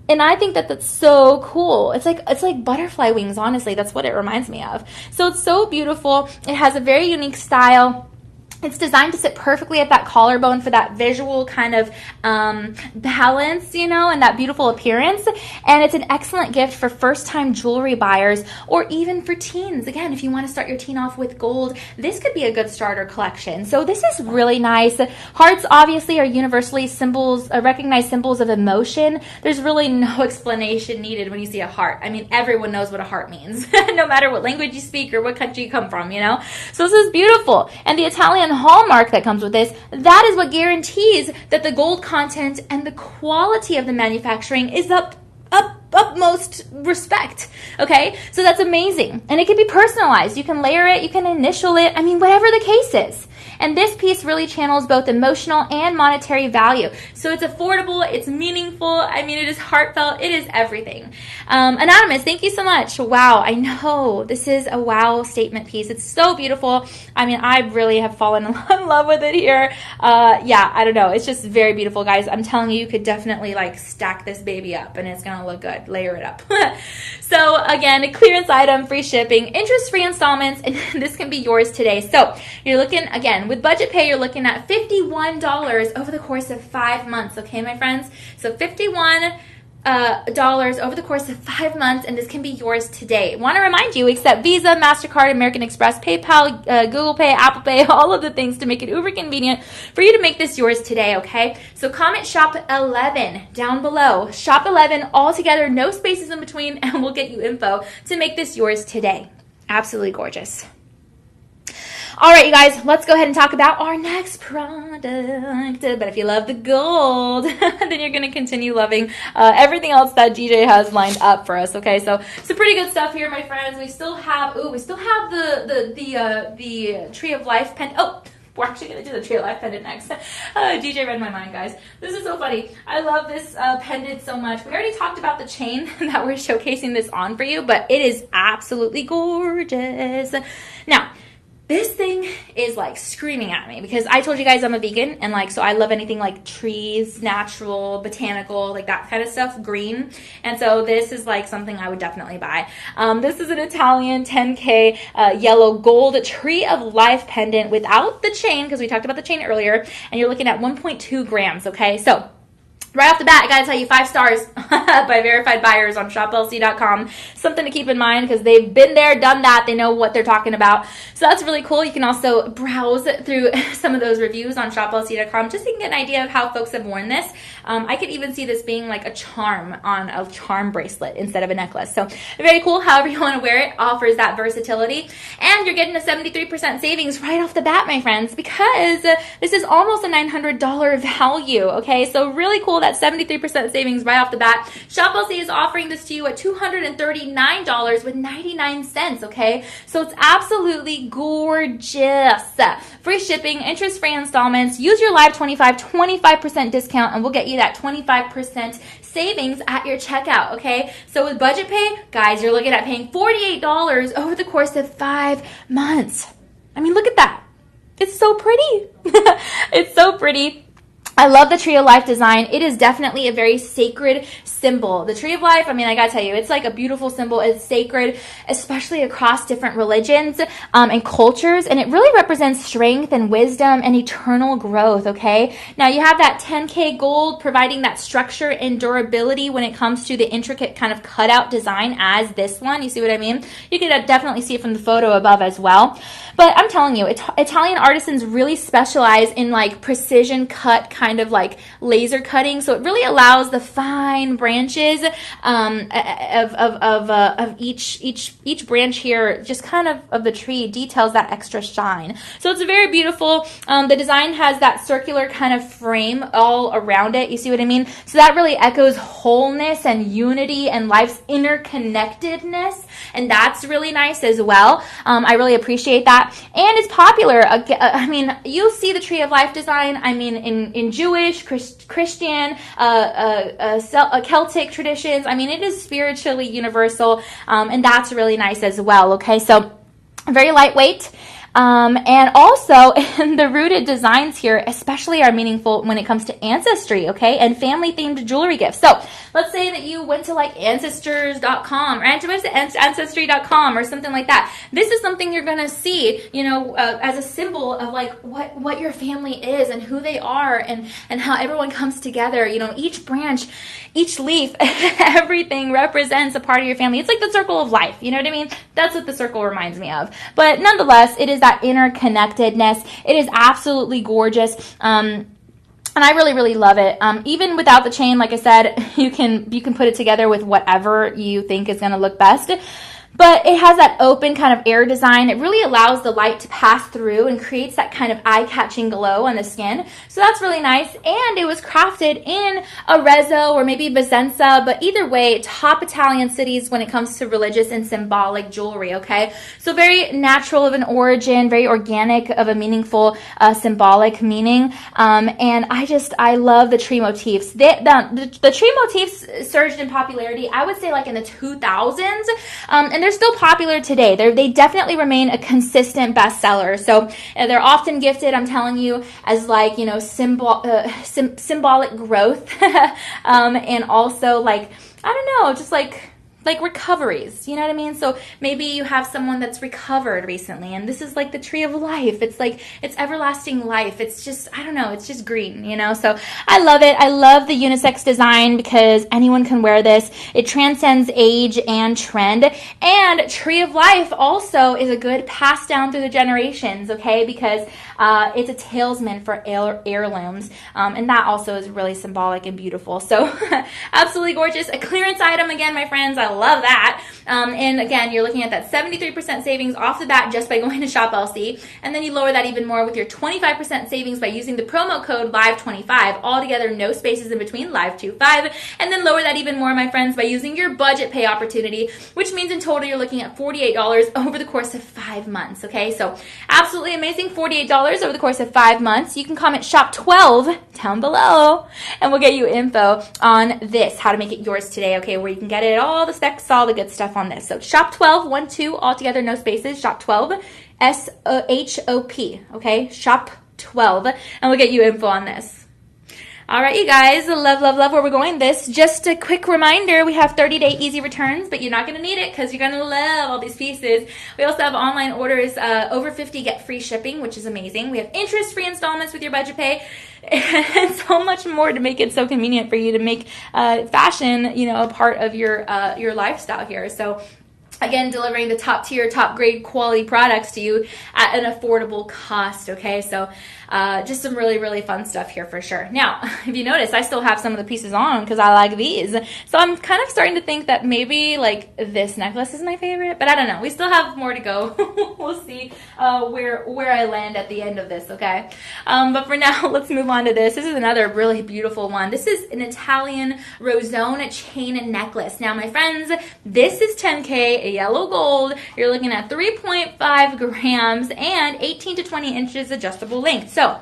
And I think that that's so cool. It's like butterfly wings, honestly. That's what it reminds me of. So it's so beautiful. It has a very unique style. It's designed to sit perfectly at that collarbone for that visual kind of balance, and that beautiful appearance. And it's an excellent gift for first-time jewelry buyers or even for teens. Again, if you want to start your teen off with gold, this could be a good starter collection. So this is really nice. Hearts obviously are universally recognized symbols of emotion. There's really no explanation needed when you see a heart. I mean, everyone knows what a heart means, no matter what language you speak or what country you come from, So this is beautiful. And the Italian hallmark that comes with this, that is what guarantees that the gold content and the quality of the manufacturing is utmost respect. Okay, so that's amazing, and it can be personalized. You can layer it, you can initial it. I mean, whatever the case is. And this piece really channels both emotional and monetary value. So it's affordable, it's meaningful. I mean, it is heartfelt. It is everything. Anonymous, thank you so much. Wow, I know this is a wow statement piece. It's so beautiful. I mean, I really have fallen in love with it here. I don't know. It's just very beautiful, guys. I'm telling you, you could definitely like stack this baby up and it's going to look good. Layer it up. So again, a clearance item, free shipping, interest-free installments, and this can be yours today. So you're looking, again, with budget pay, you're looking at $51 over the course of 5 months. Okay, my friends? So $51 over the course of 5 months, and this can be yours today. Want to remind you, accept Visa, MasterCard, American Express, PayPal, Google Pay, Apple Pay, all of the things to make it uber convenient for you to make this yours today, okay? So comment shop 11 down below. Shop 11 all together, no spaces in between, and we'll get you info to make this yours today. Absolutely gorgeous. All right, you guys, let's go ahead and talk about our next product. But if you love the gold, then you're going to continue loving everything else that DJ has lined up for us. Okay, so some pretty good stuff here, my friends. We still have the Tree of Life pendant. Oh, we're actually going to do the Tree of Life pendant next. DJ read my mind, guys. This is so funny. I love this pendant so much. We already talked about the chain that we're showcasing this on for you, but it is absolutely gorgeous. Now, this thing is like screaming at me because I told you guys I'm a vegan, and like, so I love anything like trees, natural, botanical, like that kind of stuff, green. And so this is like something I would definitely buy. This is an Italian 10K yellow gold Tree of Life pendant without the chain, because we talked about the chain earlier, and you're looking at 1.2 grams. Okay, so right off the bat, I gotta tell you, 5 stars by verified buyers on shoplc.com. Something to keep in mind because they've been there, done that. They know what they're talking about. So that's really cool. You can also browse through some of those reviews on shoplc.com just so you can get an idea of how folks have worn this. I could even see this being like a charm on a charm bracelet instead of a necklace. So very cool. However you want to wear it, offers that versatility. And you're getting a 73% savings right off the bat, my friends, because this is almost a $900 value. Okay, so really cool that 73% savings right off the bat. Shop LC is offering this to you at $239 with 99 cents, okay? So it's absolutely gorgeous. Free shipping, interest-free installments. Use your Live 25% discount, and we'll get you that 25% savings at your checkout, okay? So with budget pay, guys, you're looking at paying $48 over the course of 5 months. I mean, look at that. It's so pretty. It's so pretty. I love the Tree of Life design. It is definitely a very sacred symbol. The Tree of Life, I mean, I gotta tell you, it's like a beautiful symbol. It's sacred, especially across different religions and cultures, and it really represents strength and wisdom and eternal growth, okay? Now, you have that 10K gold providing that structure and durability when it comes to the intricate kind of cutout design as this one. You see what I mean? You can definitely see it from the photo above as well. But I'm telling you, Italian artisans really specialize in like precision cut kind of like laser cutting. So it really allows the fine branches of each branch here, just kind of the tree details that extra shine. So it's very beautiful. The design has that circular kind of frame all around it. You see what I mean? So that really echoes wholeness and unity and life's interconnectedness. And that's really nice as well. I really appreciate that. And it's popular. I mean, you see the Tree of Life design, I mean, in Jewish, Christian, Celtic traditions. I mean, it is spiritually universal, and that's really nice as well, okay? So very lightweight. And also, the rooted designs here especially are meaningful when it comes to ancestry, okay, and family-themed jewelry gifts. So let's say that you went to like ancestors.com or ancestry.com or something like that. This is something you're going to see, you know, as a symbol of like what your family is and who they are and how everyone comes together. You know, each branch, each leaf, everything represents a part of your family. It's like the circle of life. You know what I mean? That's what the circle reminds me of. But nonetheless, it is that interconnectedness. It is absolutely gorgeous. And I really, really love it. Even without the chain, like I said, you can put it together with whatever you think is going to look best. But it has that open kind of air design. It really allows the light to pass through and creates that kind of eye-catching glow on the skin. So that's really nice. And it was crafted in Arezzo or maybe Vicenza, but either way, top Italian cities when it comes to religious and symbolic jewelry, okay? So very natural of an origin, very organic of a meaningful symbolic meaning. And I love the tree motifs. The tree motifs surged in popularity, I would say like in the 2000s. And they're still popular today. They definitely remain a consistent bestseller. So they're often gifted, I'm telling you, as like, you know, symbolic growth. And also like, I don't know, just like recoveries, you know what I mean? So maybe you have someone that's recovered recently, and this is like the Tree of Life. It's like, it's everlasting life. It's just, I don't know, it's just green, you know? So I love it. I love the unisex design because anyone can wear this. It transcends age and trend. And Tree of Life also is a good pass down through the generations, okay? Because it's a talisman for heirlooms. And that also is really symbolic and beautiful. So absolutely gorgeous. A clearance item again, my friends. I love that. And again, you're looking at that 73% savings off the bat just by going to Shop LC. And then you lower that even more with your 25% savings by using the promo code LIVE25. Altogether, no spaces in between, LIVE25. And then lower that even more, my friends, by using your budget pay opportunity, which means in total you're looking at $48 over the course of 5 months. Okay, so absolutely amazing. $48 over the course of 5 months. You can comment Shop 12 down below, and we'll get you info on this, how to make it yours today, okay, where you can get it all the specs, all the good stuff on this. So Shop 12, 1, 2, all together, no spaces. Shop 12, SHOP, okay? Shop 12, and we'll get you info on this. All right, you guys, love where we're going. This, just a quick reminder, we have 30-day easy returns, but you're not going to need it because you're going to love all these pieces. We also have online orders, over 50 get free shipping, which is amazing. We have interest-free installments with your budget pay, and so much more to make it so convenient for you to make fashion, you know, a part of your lifestyle here. So again, delivering the top tier, top grade quality products to you at an affordable cost, okay? So just some really, really fun stuff here for sure. Now, if you notice, I still have some of the pieces on because I like these. So I'm kind of starting to think that maybe like this necklace is my favorite, but I don't know. We still have more to go. We'll see where I land at the end of this, okay? But for now, let's move on to this. This is another really beautiful one. This is an Italian rosone chain and necklace. Now, my friends, this is 10K yellow gold. You're looking at 3.5 grams and 18 to 20 inches adjustable length. So,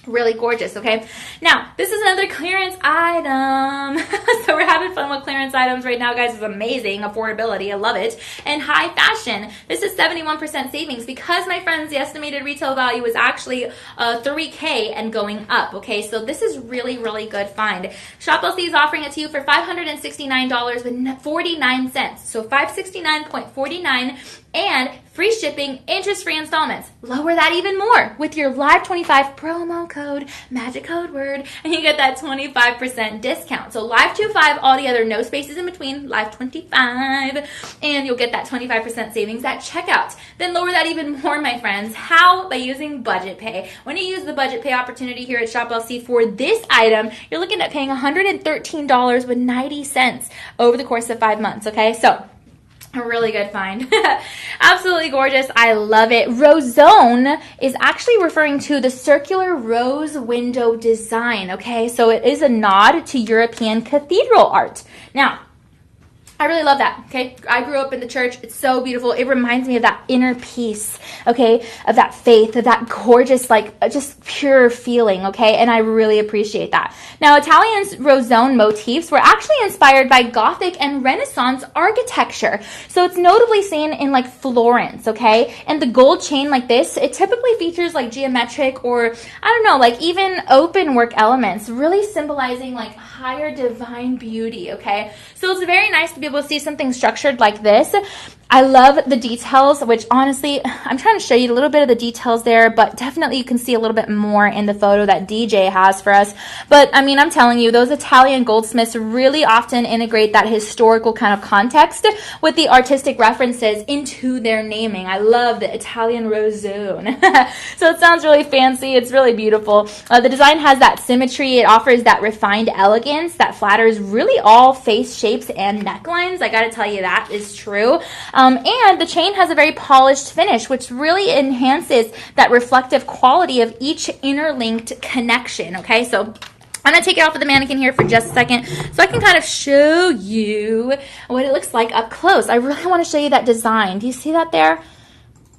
really gorgeous, okay? Now, this is another clearance item. So we're having fun with clearance items right now, guys. It's amazing. Affordability, I love it. And high fashion. This is 71% savings because, my friends, the estimated retail value is actually $3K and going up, okay? So this is really, really good find. Shop LC is offering it to you for $569.49. So $569.49 and free shipping, interest-free installments. Lower that even more with your Live25 promo code, magic code word, and you get that 25% discount. So Live25, all the other no spaces in between, Live25, and you'll get that 25% savings at checkout. Then lower that even more, my friends. How? By using budget pay. When you use the budget pay opportunity here at Shop LC for this item, you're looking at paying $113.90 over the course of 5 months, okay? So, a really good find. Absolutely gorgeous. I love it. Rosone is actually referring to the circular rose window design, okay? So it is a nod to European cathedral art. Now, I really love that, okay? I grew up in the church. It's so beautiful. It reminds me of that inner peace, okay? Of that faith, of that gorgeous, like, just pure feeling, okay? And I really appreciate that. Now, Italian's rosone motifs were actually inspired by Gothic and Renaissance architecture. So it's notably seen in, like, Florence, okay? And the gold chain like this, it typically features, like, geometric or, I don't know, like, even open work elements, really symbolizing, like, higher divine beauty, okay? So it's very nice to be able to see something structured like this. I love the details, which honestly, I'm trying to show you a little bit of the details there, but definitely you can see a little bit more in the photo that DJ has for us. But I mean, I'm telling you, those Italian goldsmiths really often integrate that historical kind of context with the artistic references into their naming. I love the Italian rosone. So it sounds really fancy. It's really beautiful. The design has that symmetry. It offers that refined elegance that flatters really all face shapes and necklines. I gotta tell you, that is true. And the chain has a very polished finish, which really enhances that reflective quality of each interlinked connection, okay? So I'm going to take it off of the mannequin here for just a second so I can kind of show you what it looks like up close. I really want to show you that design. Do you see that there?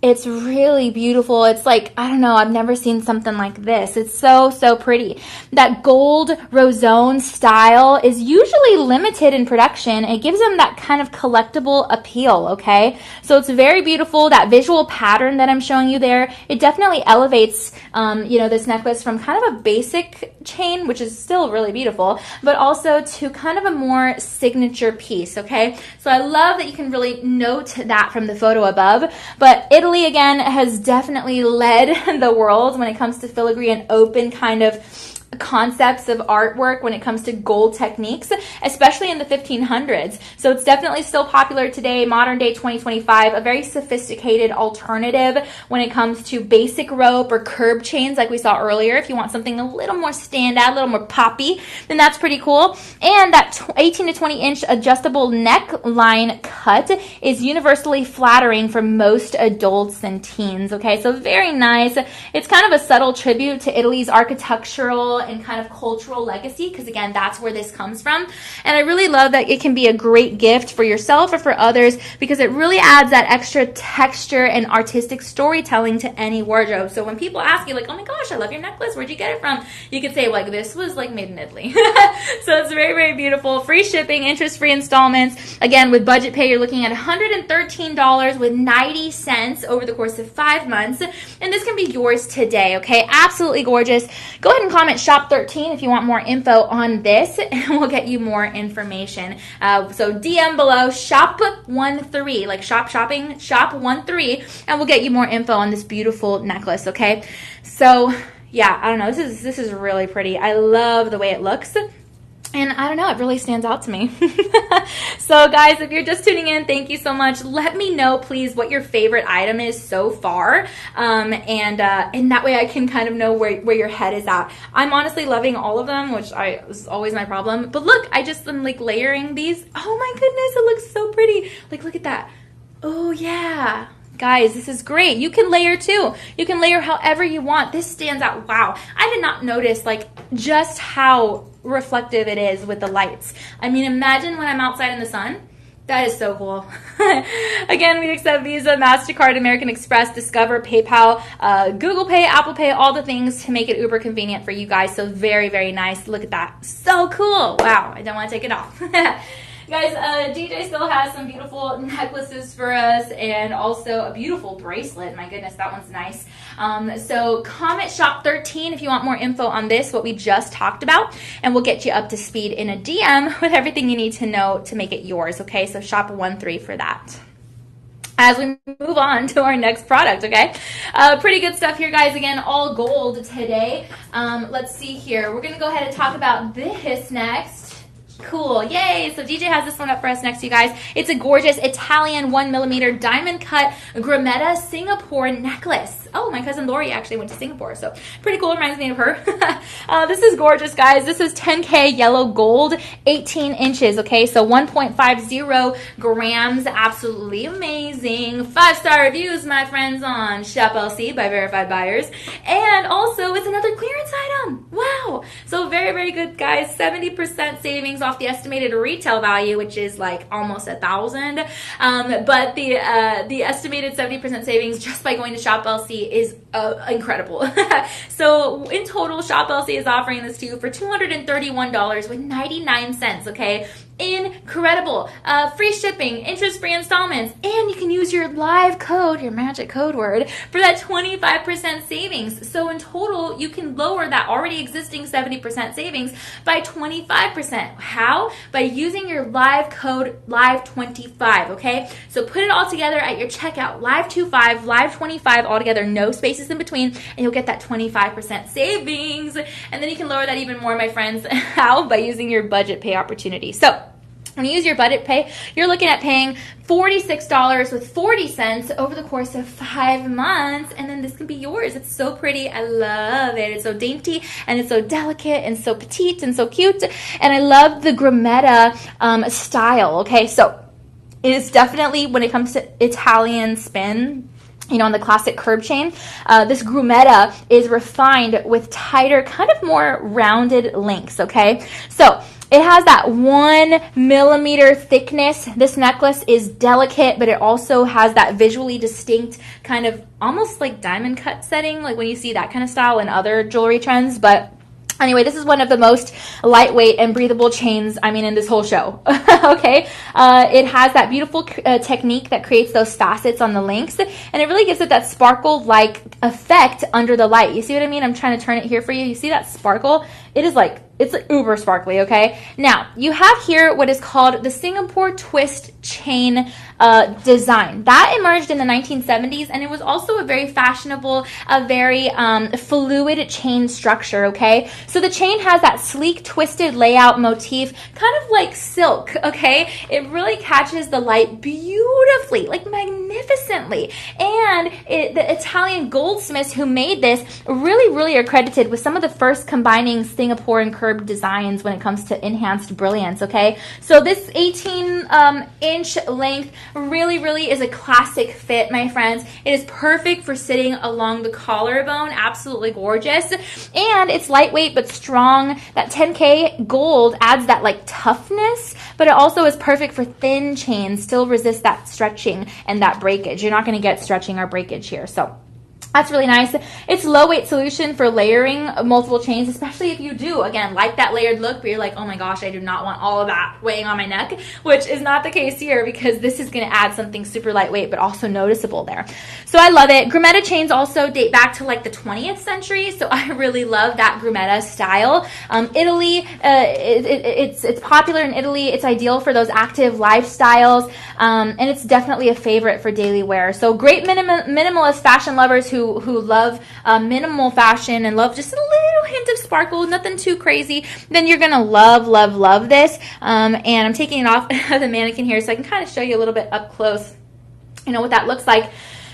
It's really beautiful. It's like, I don't know, I've never seen something like this. It's so, so pretty. That gold rosone style is usually limited in production. It gives them that kind of collectible appeal, okay? So it's very beautiful. That visual pattern that I'm showing you there, it definitely elevates, this necklace from kind of a basic chain, which is still really beautiful, but also to kind of a more signature piece, okay? So I love that you can really note that from the photo above, but Italy, again, has definitely led the world when it comes to filigree and open kind of concepts of artwork when it comes to gold techniques, especially in the 1500s. So it's definitely still popular today, modern day 2025, a very sophisticated alternative when it comes to basic rope or curb chains like we saw earlier. If you want something a little more standout, a little more poppy, then that's pretty cool. And that 18 to 20 inch adjustable neckline cut is universally flattering for most adults and teens, okay? So very nice. It's kind of a subtle tribute to Italy's architectural and kind of cultural legacy, because again, that's where this comes from. And I really love that it can be a great gift for yourself or for others, because it really adds that extra texture and artistic storytelling to any wardrobe. So when people ask you, like, oh my gosh, I love your necklace, where'd you get it from? You could say, like, this was like made in Italy. So it's very, very beautiful. Free shipping, interest-free installments. Again, with budget pay, you're looking at $113.90 over the course of 5 months. And this can be yours today, okay? Absolutely gorgeous. Go ahead and comment Shop 13 if you want more info on this, and we'll get you more information. So DM below Shop 13, like shopping, Shop 13, and we'll get you more info on this beautiful necklace, okay? So yeah, I don't know, this is really pretty. I love the way it looks. And I don't know, it really stands out to me. So guys, if you're just tuning in, thank you so much. Let me know, please, what your favorite item is so far. And that way I can kind of know where your head is at. I'm honestly loving all of them, which is always my problem. But look, I just am like layering these. Oh my goodness, it looks so pretty. Like, look at that. Oh yeah. Guys, this is great. You can layer too. You can layer however you want. This stands out. Wow. I did not notice like just how reflective it is with the lights. I mean, imagine when I'm outside in the sun. That is so cool. Again, we accept Visa, MasterCard, American Express, Discover, PayPal, Google Pay, Apple Pay, all the things to make it uber convenient for you guys. So very, very nice. Look at that. So cool. Wow. I don't want to take it off. Guys, DJ still has some beautiful necklaces for us and also a beautiful bracelet. My goodness, that one's nice. So comment shop 13 if you want more info on this, what we just talked about, and we'll get you up to speed in a DM with everything you need to know to make it yours, okay? So shop 13 for that. As we move on to our next product, okay? Pretty good stuff here, guys. Again, all gold today. Let's see here. We're going to go ahead and talk about this next. Cool. Yay. So DJ has this one up for us next, you guys. It's a gorgeous Italian 1mm diamond cut Grametta Singapore necklace. Oh, my cousin Lori actually went to Singapore, so pretty cool. Reminds me of her. This is gorgeous, guys. This is 10K yellow gold, 18 inches, okay? So 1.50 grams. Absolutely amazing. 5-star reviews, my friends, on Shop LC by verified buyers. And also, it's another clearance item. Wow. So very, very good, guys. 70% savings off the estimated retail value, which is like almost $1,000. But the estimated 70% savings just by going to Shop LC is incredible. So in total, Shop LC is offering this to you for $231.99, okay? Incredible. Free shipping, interest-free installments, and you can use your live code, your magic code word, for that 25% savings. So in total, you can lower that already existing 70% savings by 25%. How? By using your live code LIVE25, okay? So put it all together at your checkout, LIVE25, LIVE25, all together, no spaces in between, and you'll get that 25% savings. And then you can lower that even more, my friends. How? By using your budget pay opportunity. So when you use your budget pay, you're looking at paying $46.40 over the course of 5 months, and then this can be yours. It's so pretty. I love it. It's so dainty, and it's so delicate, and so petite, and so cute, and I love the Grametta style, okay? So it is definitely, when it comes to Italian spin, you know, on the classic curb chain, this Grametta is refined with tighter, kind of more rounded links, okay? So it has that 1mm thickness. This necklace is delicate, but it also has that visually distinct kind of almost like diamond cut setting, like when you see that kind of style in other jewelry trends. But anyway, this is one of the most lightweight and breathable chains, I mean, in this whole show, okay? It has that beautiful technique that creates those facets on the links, and it really gives it that sparkle-like effect under the light. You see what I mean? I'm trying to turn it here for you. You see that sparkle? It is like, it's uber sparkly, okay? Now, you have here what is called the Singapore twist chain design. That emerged in the 1970s, and it was also a very fashionable, a very fluid chain structure, okay? So the chain has that sleek, twisted layout motif, kind of like silk, okay? It really catches the light beautifully, like magnificently. And the Italian goldsmiths who made this really are credited with some of the first combining Singaporean curved designs when it comes to enhanced brilliance, okay? So this 18-inch length really is a classic fit, my friends. It is perfect for sitting along the collarbone. Absolutely gorgeous. And it's lightweight but strong. That 10K gold adds that like toughness, but it also is perfect for thin chains, still resist that stretching and that breakage. You're not going to get stretching or breakage here. So that's really nice. It's a low-weight solution for layering multiple chains, especially if you do, again, like that layered look, but you're like, oh my gosh, I do not want all of that weighing on my neck, which is not the case here because this is going to add something super lightweight, but also noticeable there. So I love it. Grametta chains also date back to like the 20th century, so I really love that Grametta style. Italy, it's popular in Italy. It's ideal for those active lifestyles, and it's definitely a favorite for daily wear. So great minimalist fashion lovers who who love minimal fashion and love just a little hint of sparkle, nothing too crazy, then you're gonna love this. And I'm taking it off the mannequin here so I can kind of show you a little bit up close, you know, what that looks like.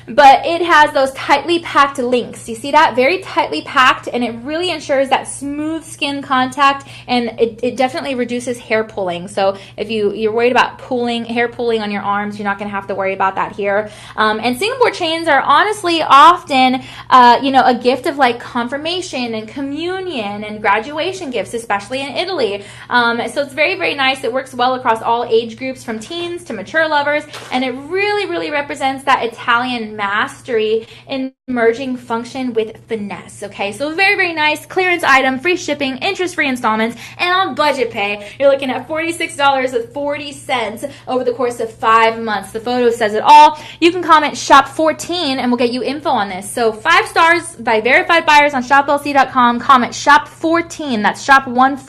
But it has those tightly packed links. You see that? Very tightly packed, and it really ensures that smooth skin contact, and it definitely reduces hair pulling. So if you're worried about hair pulling on your arms, you're not going to have to worry about that here. And Singapore chains are honestly often, a gift of like confirmation and communion and graduation gifts, especially in Italy. So it's very, very nice. It works well across all age groups from teens to mature lovers, and it really, really represents that Italian mastery in merging function with finesse. Okay, so very, very nice clearance item, free shipping, interest-free installments, and on budget pay, you're looking at $46.40 over the course of 5 months. The photo says it all. You can comment shop 14 and we'll get you info on this. So 5 stars by verified buyers on shoplc.com. Comment shop 14. That's shop 14, SHOP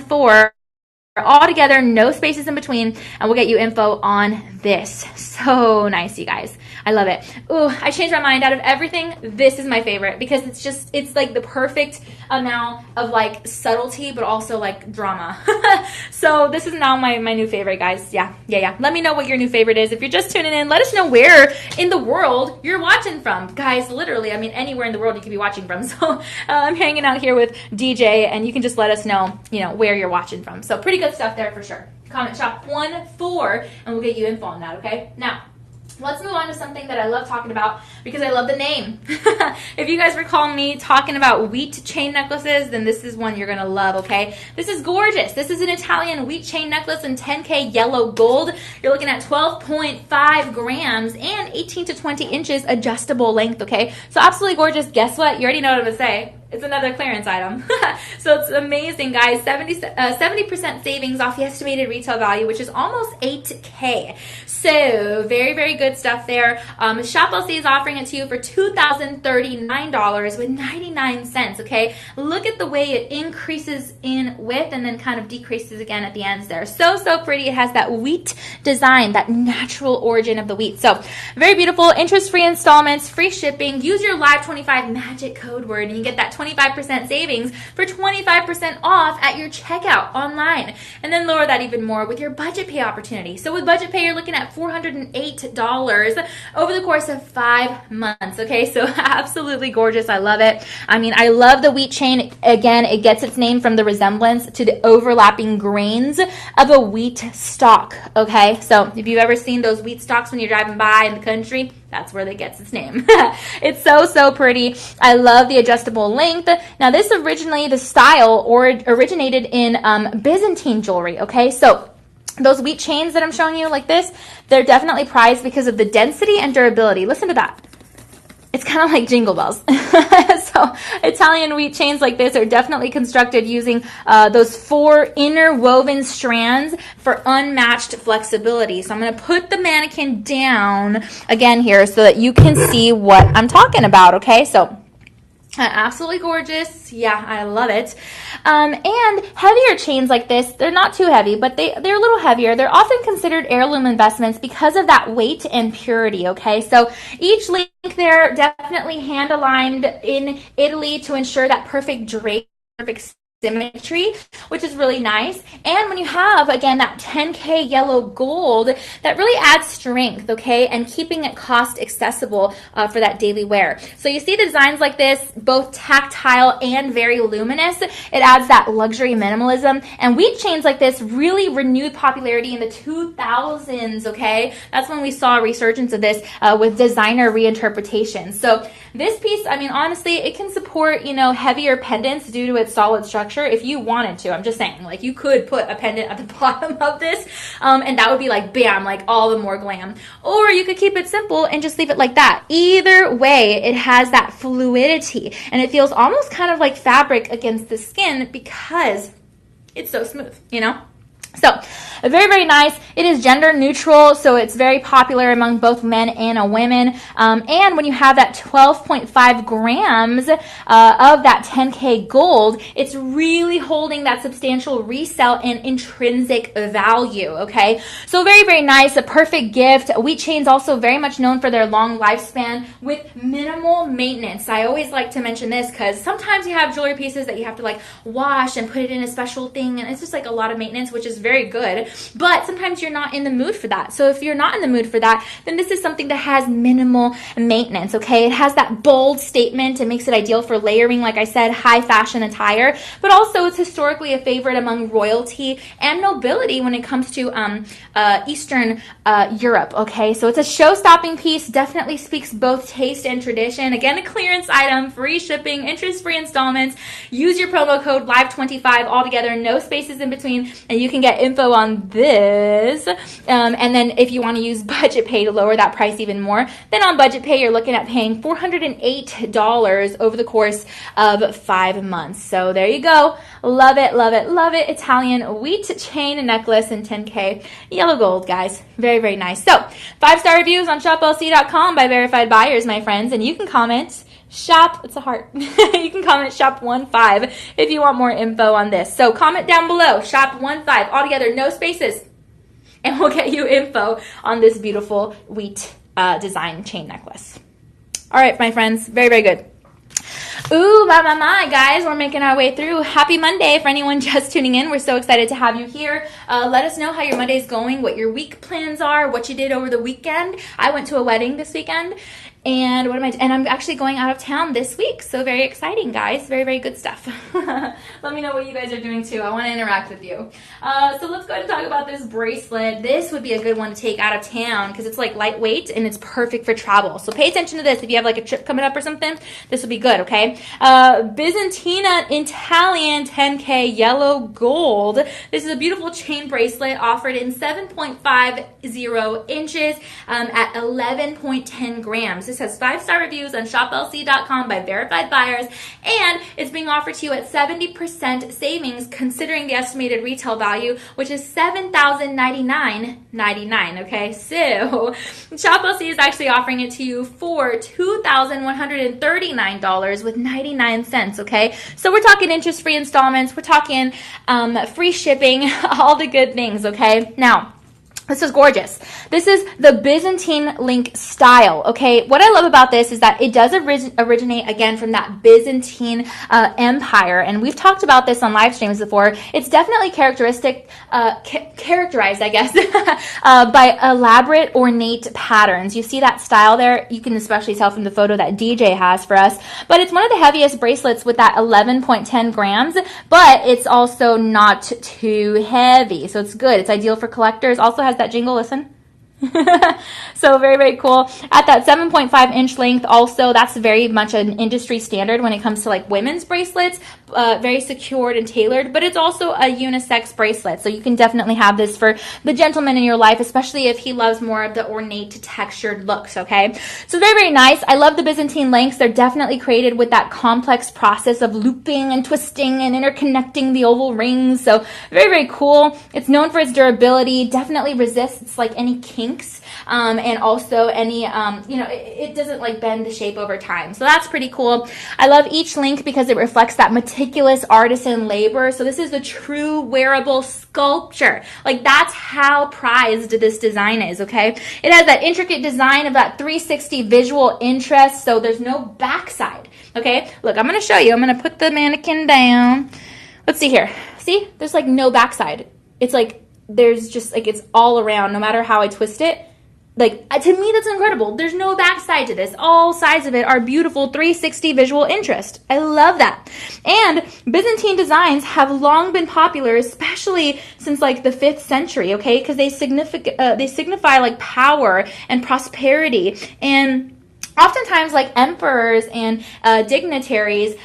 14. All together, no spaces in between, and we'll get you info on this. So nice, you guys. I love it. Ooh, I changed my mind. Out of everything, this is my favorite because it's like the perfect amount of like subtlety, but also like drama. So this is now my new favorite, guys. Yeah. Let me know what your new favorite is. If you're just tuning in, let us know where in the world you're watching from. Guys, literally, I mean, anywhere in the world you could be watching from. So I'm hanging out here with DJ, and you can just let us know, where you're watching from. So pretty good stuff there for sure. Comment shop 14, and we'll get you info on that, okay? Now, let's move on to something that I love talking about because I love the name. If you guys recall me talking about wheat chain necklaces, then this is one you're going to love, okay? This is gorgeous. This is an Italian wheat chain necklace in 10K yellow gold. You're looking at 12.5 grams and 18 to 20 inches adjustable length, okay? So absolutely gorgeous. Guess what? You already know what I'm going to say. It's another clearance item. So it's amazing, guys. 70% savings off the estimated retail value, which is almost 8K. So very, very good stuff there. Shop LC is offering it to you for $2,039 with 99 cents, okay? Look at the way it increases in width and then kind of decreases again at the ends there. So pretty. It has that wheat design, that natural origin of the wheat. So very beautiful. Interest-free installments, free shipping. Use your Live25 magic code word and you get that 25% savings for 25% off at your checkout online. And then lower that even more with your budget pay opportunity. So with budget pay, you're looking at $408 over the course of 5 months. Okay, so absolutely gorgeous. I love it. I mean, I love the wheat chain. Again, it gets its name from the resemblance to the overlapping grains of a wheat stalk. Okay, so if you've ever seen those wheat stalks when you're driving by in the country, that's where it gets its name. It's so pretty. I love the adjustable length. Now, this the style originated in Byzantine jewelry. Okay, so those wheat chains that I'm showing you like this, they're definitely prized because of the density and durability. Listen to that. It's kind of like jingle bells. So Italian wheat chains like this are definitely constructed using those 4 interwoven strands for unmatched flexibility. So I'm going to put the mannequin down again here so that you can see what I'm talking about. Okay, so absolutely gorgeous. Yeah, I love it. And heavier chains like this, they're not too heavy, but they're a little heavier. They're often considered heirloom investments because of that weight and purity, okay? So each link there definitely hand aligned in Italy to ensure that perfect drape, perfect symmetry, which is really nice. And when you have, again, that 10K yellow gold, that really adds strength, okay, and keeping it cost accessible for that daily wear. So you see the designs like this, both tactile and very luminous. It adds that luxury minimalism. And wheat chains like this really renewed popularity in the 2000s, okay? That's when we saw a resurgence of this with designer reinterpretation. So this piece, I mean, honestly, it can support, heavier pendants due to its solid structure if you wanted to. I'm just saying, like, you could put a pendant at the bottom of this and that would be like, bam, like all the more glam. Or you could keep it simple and just leave it like that. Either way, it has that fluidity and it feels almost kind of like fabric against the skin because it's so smooth, So very, very nice. It is gender neutral, so it's very popular among both men and women. And when you have that 12.5 grams of that 10K gold, it's really holding that substantial resale and intrinsic value, okay? So very, very nice. A perfect gift. Wheat chain's also very much known for their long lifespan with minimal maintenance. I always like to mention this because sometimes you have jewelry pieces that you have to like wash and put it in a special thing, and it's just like a lot of maintenance, which is very good. But sometimes you're not in the mood for that. So if you're not in the mood for that, then this is something that has minimal maintenance, okay? It has that bold statement. It makes it ideal for layering, like I said, high fashion attire, but also it's historically a favorite among royalty and nobility when it comes to Eastern Europe, okay? So it's a show-stopping piece, definitely speaks both taste and tradition. Again, a clearance item, free shipping, interest-free installments. Use your promo code LIVE25 altogether, no spaces in between, and you can get info on this. And then if you want to use budget pay to lower that price even more, then on budget pay, you're looking at paying $408 over the course of 5 months. So there you go. Love it, love it, love it. Italian wheat chain necklace in 10K yellow gold, guys. Very, very nice. So 5-star reviews on shoplc.com by verified buyers, my friends. And you can comment shop, it's a heart. You can comment shop 15 if you want more info on this. So comment down below, shop 15, altogether, no spaces. And we'll get you info on this beautiful wheat design chain necklace. All right, my friends, very, very good. Ooh, my, guys, we're making our way through. Happy Monday for anyone just tuning in. We're so excited to have you here. Let us know how your Monday's going, what your week plans are, what you did over the weekend. I went to a wedding this weekend. And and I'm actually going out of town this week. So very exciting, guys. Very, very good stuff. Let me know what you guys are doing too. I want to interact with you. So let's go ahead and talk about this bracelet. This would be a good one to take out of town because it's like lightweight and it's perfect for travel. So pay attention to this. If you have like a trip coming up or something, this would be good, okay? Byzantina Italian 10K yellow gold. This is a beautiful chain bracelet offered in 7.50 inches at 11.10 grams. This has 5-star reviews on shoplc.com by verified buyers, and it's being offered to you at 70% savings considering the estimated retail value, which is $7,099.99, okay? So ShopLC is actually offering it to you for $2,139 with 99 cents, okay? So we're talking interest-free installments, we're talking free shipping, all the good things, okay? Now, this is gorgeous. This is the Byzantine link style, okay? What I love about this is that it does originate, again, from that Byzantine empire, and we've talked about this on live streams before. It's definitely characterized, I guess, by elaborate, ornate patterns. You see that style there? You can especially tell from the photo that DJ has for us, but it's one of the heaviest bracelets with that 11.10 grams, but it's also not too heavy, so it's good. It's ideal for collectors. Also has that jingle, listen. So very, very cool. At that 7.5 inch length also, that's very much an industry standard when it comes to like women's bracelets, very secured and tailored, but it's also a unisex bracelet. So you can definitely have this for the gentleman in your life, especially if he loves more of the ornate textured looks, okay? So very, very nice. I love the Byzantine links. They're definitely created with that complex process of looping and twisting and interconnecting the oval rings. So very, very cool. It's known for its durability, definitely resists like any kinks, and also any, it doesn't like bend the shape over time. So that's pretty cool. I love each link because it reflects that meticulous artisan labor. So this is the true wearable sculpture. Like that's how prized this design is, okay? It has that intricate design of that 360 visual interest. So there's no backside, okay? Look, I'm going to show you. I'm going to put the mannequin down. Let's see here. See, there's like no backside. It's like, there's just like, it's all around no matter how I twist it. Like, to me, that's incredible. There's no backside to this. All sides of it are beautiful 360 visual interest. I love that. And Byzantine designs have long been popular, especially since like the 5th century, okay? Because they signify like power and prosperity. And oftentimes like emperors and dignitaries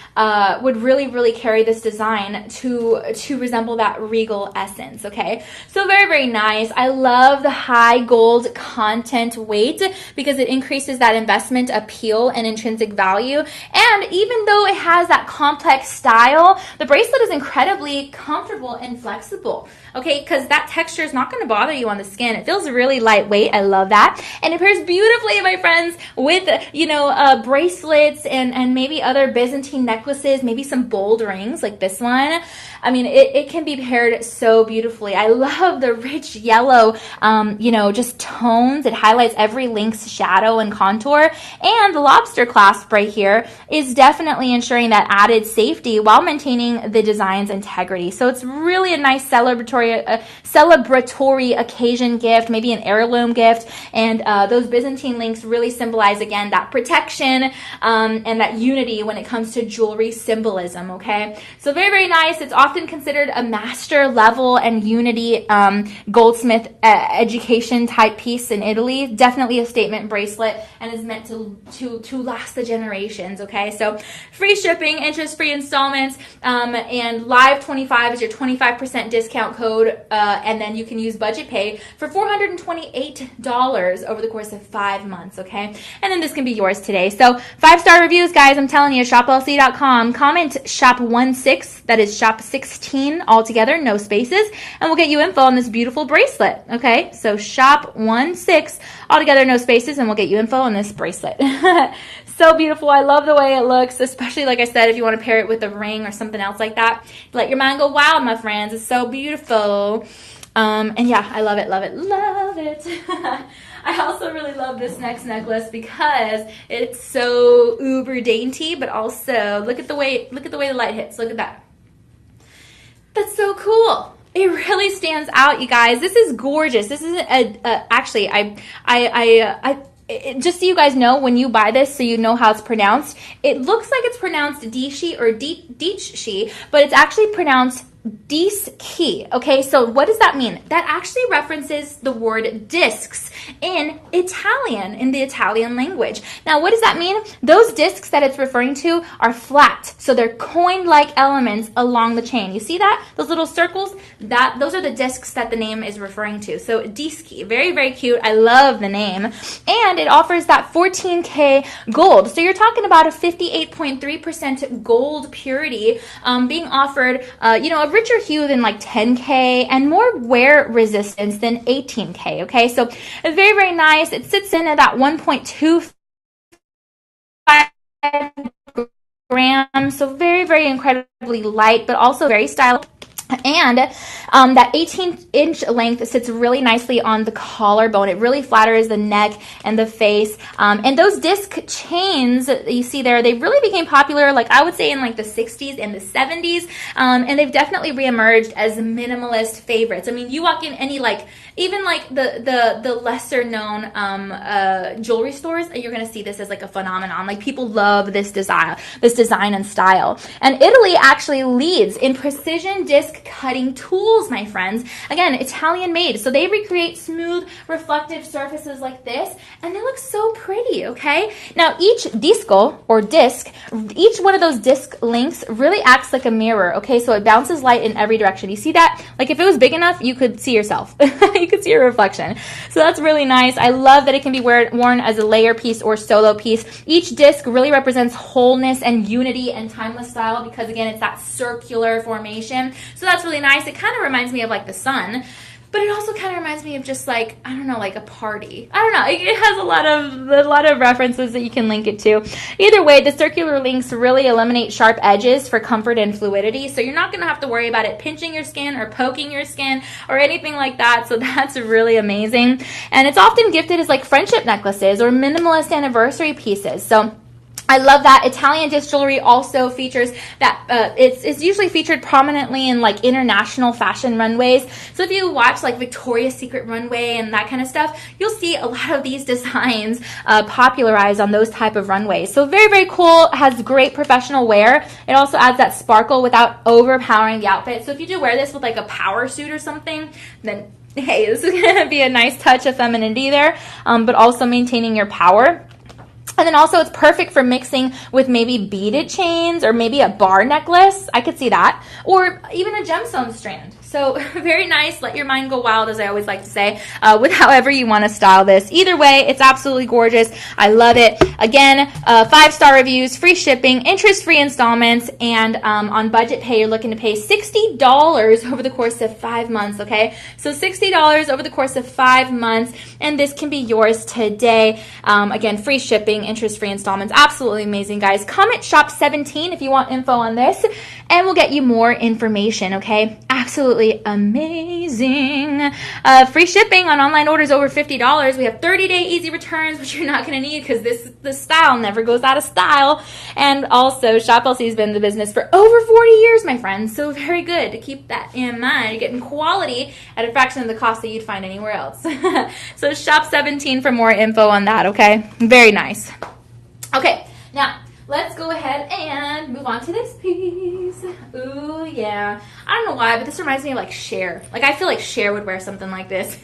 would really carry this design to resemble that regal essence. Okay, so very nice. I love the high gold content weight because it increases that investment appeal and intrinsic value. And even though it has that complex style, the bracelet is incredibly comfortable and flexible. Okay, because that texture is not going to bother you on the skin. It feels really lightweight. I love that. And it pairs beautifully, my friends, with, bracelets and maybe other Byzantine necklaces, maybe some bold rings like this one. I mean, it can be paired so beautifully. I love the rich yellow, just tones. It highlights every link's shadow and contour. And the lobster clasp right here is definitely ensuring that added safety while maintaining the design's integrity. So it's really a nice celebratory occasion gift, maybe an heirloom gift. And those Byzantine links really symbolize, again, that protection and that unity when it comes to jewelry symbolism, okay? So very nice. It's often considered a master level and unity goldsmith education type piece in Italy. Definitely a statement bracelet and is meant to last the generations, okay? So free shipping, interest-free installments, and Live 25 is your 25% discount code, and then you can use budget pay for $428 over the course of 5 months, okay? And then this can be yours today. So 5-star reviews, guys. I'm telling you, shoplc.com. Comment shop16, that is shop 16 all together, no spaces, and we'll get you info on this beautiful bracelet, okay? So shop16 all together, no spaces, and we'll get you info on this bracelet. So beautiful. I love the way it looks, especially, like I said, if you want to pair it with a ring or something else like that. Let your mind go wild, my friends. It's so beautiful. And yeah, I love it. I also really love this next necklace because it's so uber dainty, but also look at the way the light hits. Look at that. That's so cool. It really stands out, you guys. This is gorgeous. This is actually, just so you guys know, when you buy this, so you know how it's pronounced, it looks like it's pronounced Dishi or Dichi, but it's actually pronounced Dischi. Okay, so what does that mean? That actually references the word discs in Italian, in the Italian language. Now, what does that mean? Those discs that it's referring to are flat, so they're coin-like elements along the chain. You see that? Those little circles? Those are the discs that the name is referring to. So Dischi, very cute. I love the name, and it offers that 14K gold. So you're talking about a 58.3% gold purity being offered. A richer hue than like 10K and more wear resistance than 18K. Okay, so it's very nice. It sits in at that 1.25 grams, so very incredibly light, but also very stylish. And that 18-inch length sits really nicely on the collarbone. It really flatters the neck and the face. And those disc chains that you see there, they really became popular, like I would say in like the 60s and the 70s. And they've definitely reemerged as minimalist favorites. I mean, you walk in any even the lesser known jewelry stores, you're going to see this as like a phenomenon. Like people love this design and style. And Italy actually leads in precision disc cutting tools, my friends. Again, Italian made. So they recreate smooth, reflective surfaces like this, and they look so pretty, okay? Now, each disco or disc, each one of those disc links really acts like a mirror, okay? So it bounces light in every direction. You see that? Like if it was big enough, you could see yourself. You could see your reflection. So that's really nice. I love that it can be worn as a layer piece or solo piece. Each disc really represents wholeness and unity and timeless style because, again, it's that circular formation. So that's really nice. It kind of reminds me of like the sun, but it also kind of reminds me of just like, I don't know, like a party. I don't know. It has a lot of references that you can link it to. Either way, the circular links really eliminate sharp edges for comfort and fluidity. So you're not going to have to worry about it pinching your skin or poking your skin or anything like that. So that's really amazing. And it's often gifted as like friendship necklaces or minimalist anniversary pieces. So I love that. Italian disc jewelry also features that, it's usually featured prominently in like international fashion runways. So if you watch like Victoria's Secret runway and that kind of stuff, you'll see a lot of these designs popularized on those type of runways. So very cool, has great professional wear. It also adds that sparkle without overpowering the outfit. So if you do wear this with like a power suit or something, then hey, this is going to be a nice touch of femininity there, but also maintaining your power. And then also it's perfect for mixing with maybe beaded chains or maybe a bar necklace. I could see that. Or even a gemstone strand. So very nice. Let your mind go wild, as I always like to say, with however you want to style this. Either way, it's absolutely gorgeous. I love it. Again, 5-star reviews, free shipping, interest-free installments, and on budget pay, you're looking to pay $60 over the course of 5 months, okay? So $60 over the course of 5 months, and this can be yours today. Again, free shipping, interest-free installments. Absolutely amazing, guys. Comment shop 17 if you want info on this, and we'll get you more information, okay? Absolutely amazing. Free shipping on online orders over $50. We have 30-day easy returns, which you're not going to need because this style never goes out of style. And also, Shop LC has been in the business for over 40 years, my friends. So very good to keep that in mind. You're getting quality at a fraction of the cost that you'd find anywhere else. So shop 17 for more info on that, okay? Very nice. Okay, now let's go ahead and move on to this piece. Ooh, yeah. I don't know why, but this reminds me of like Cher. Like, I feel like Cher would wear something like this.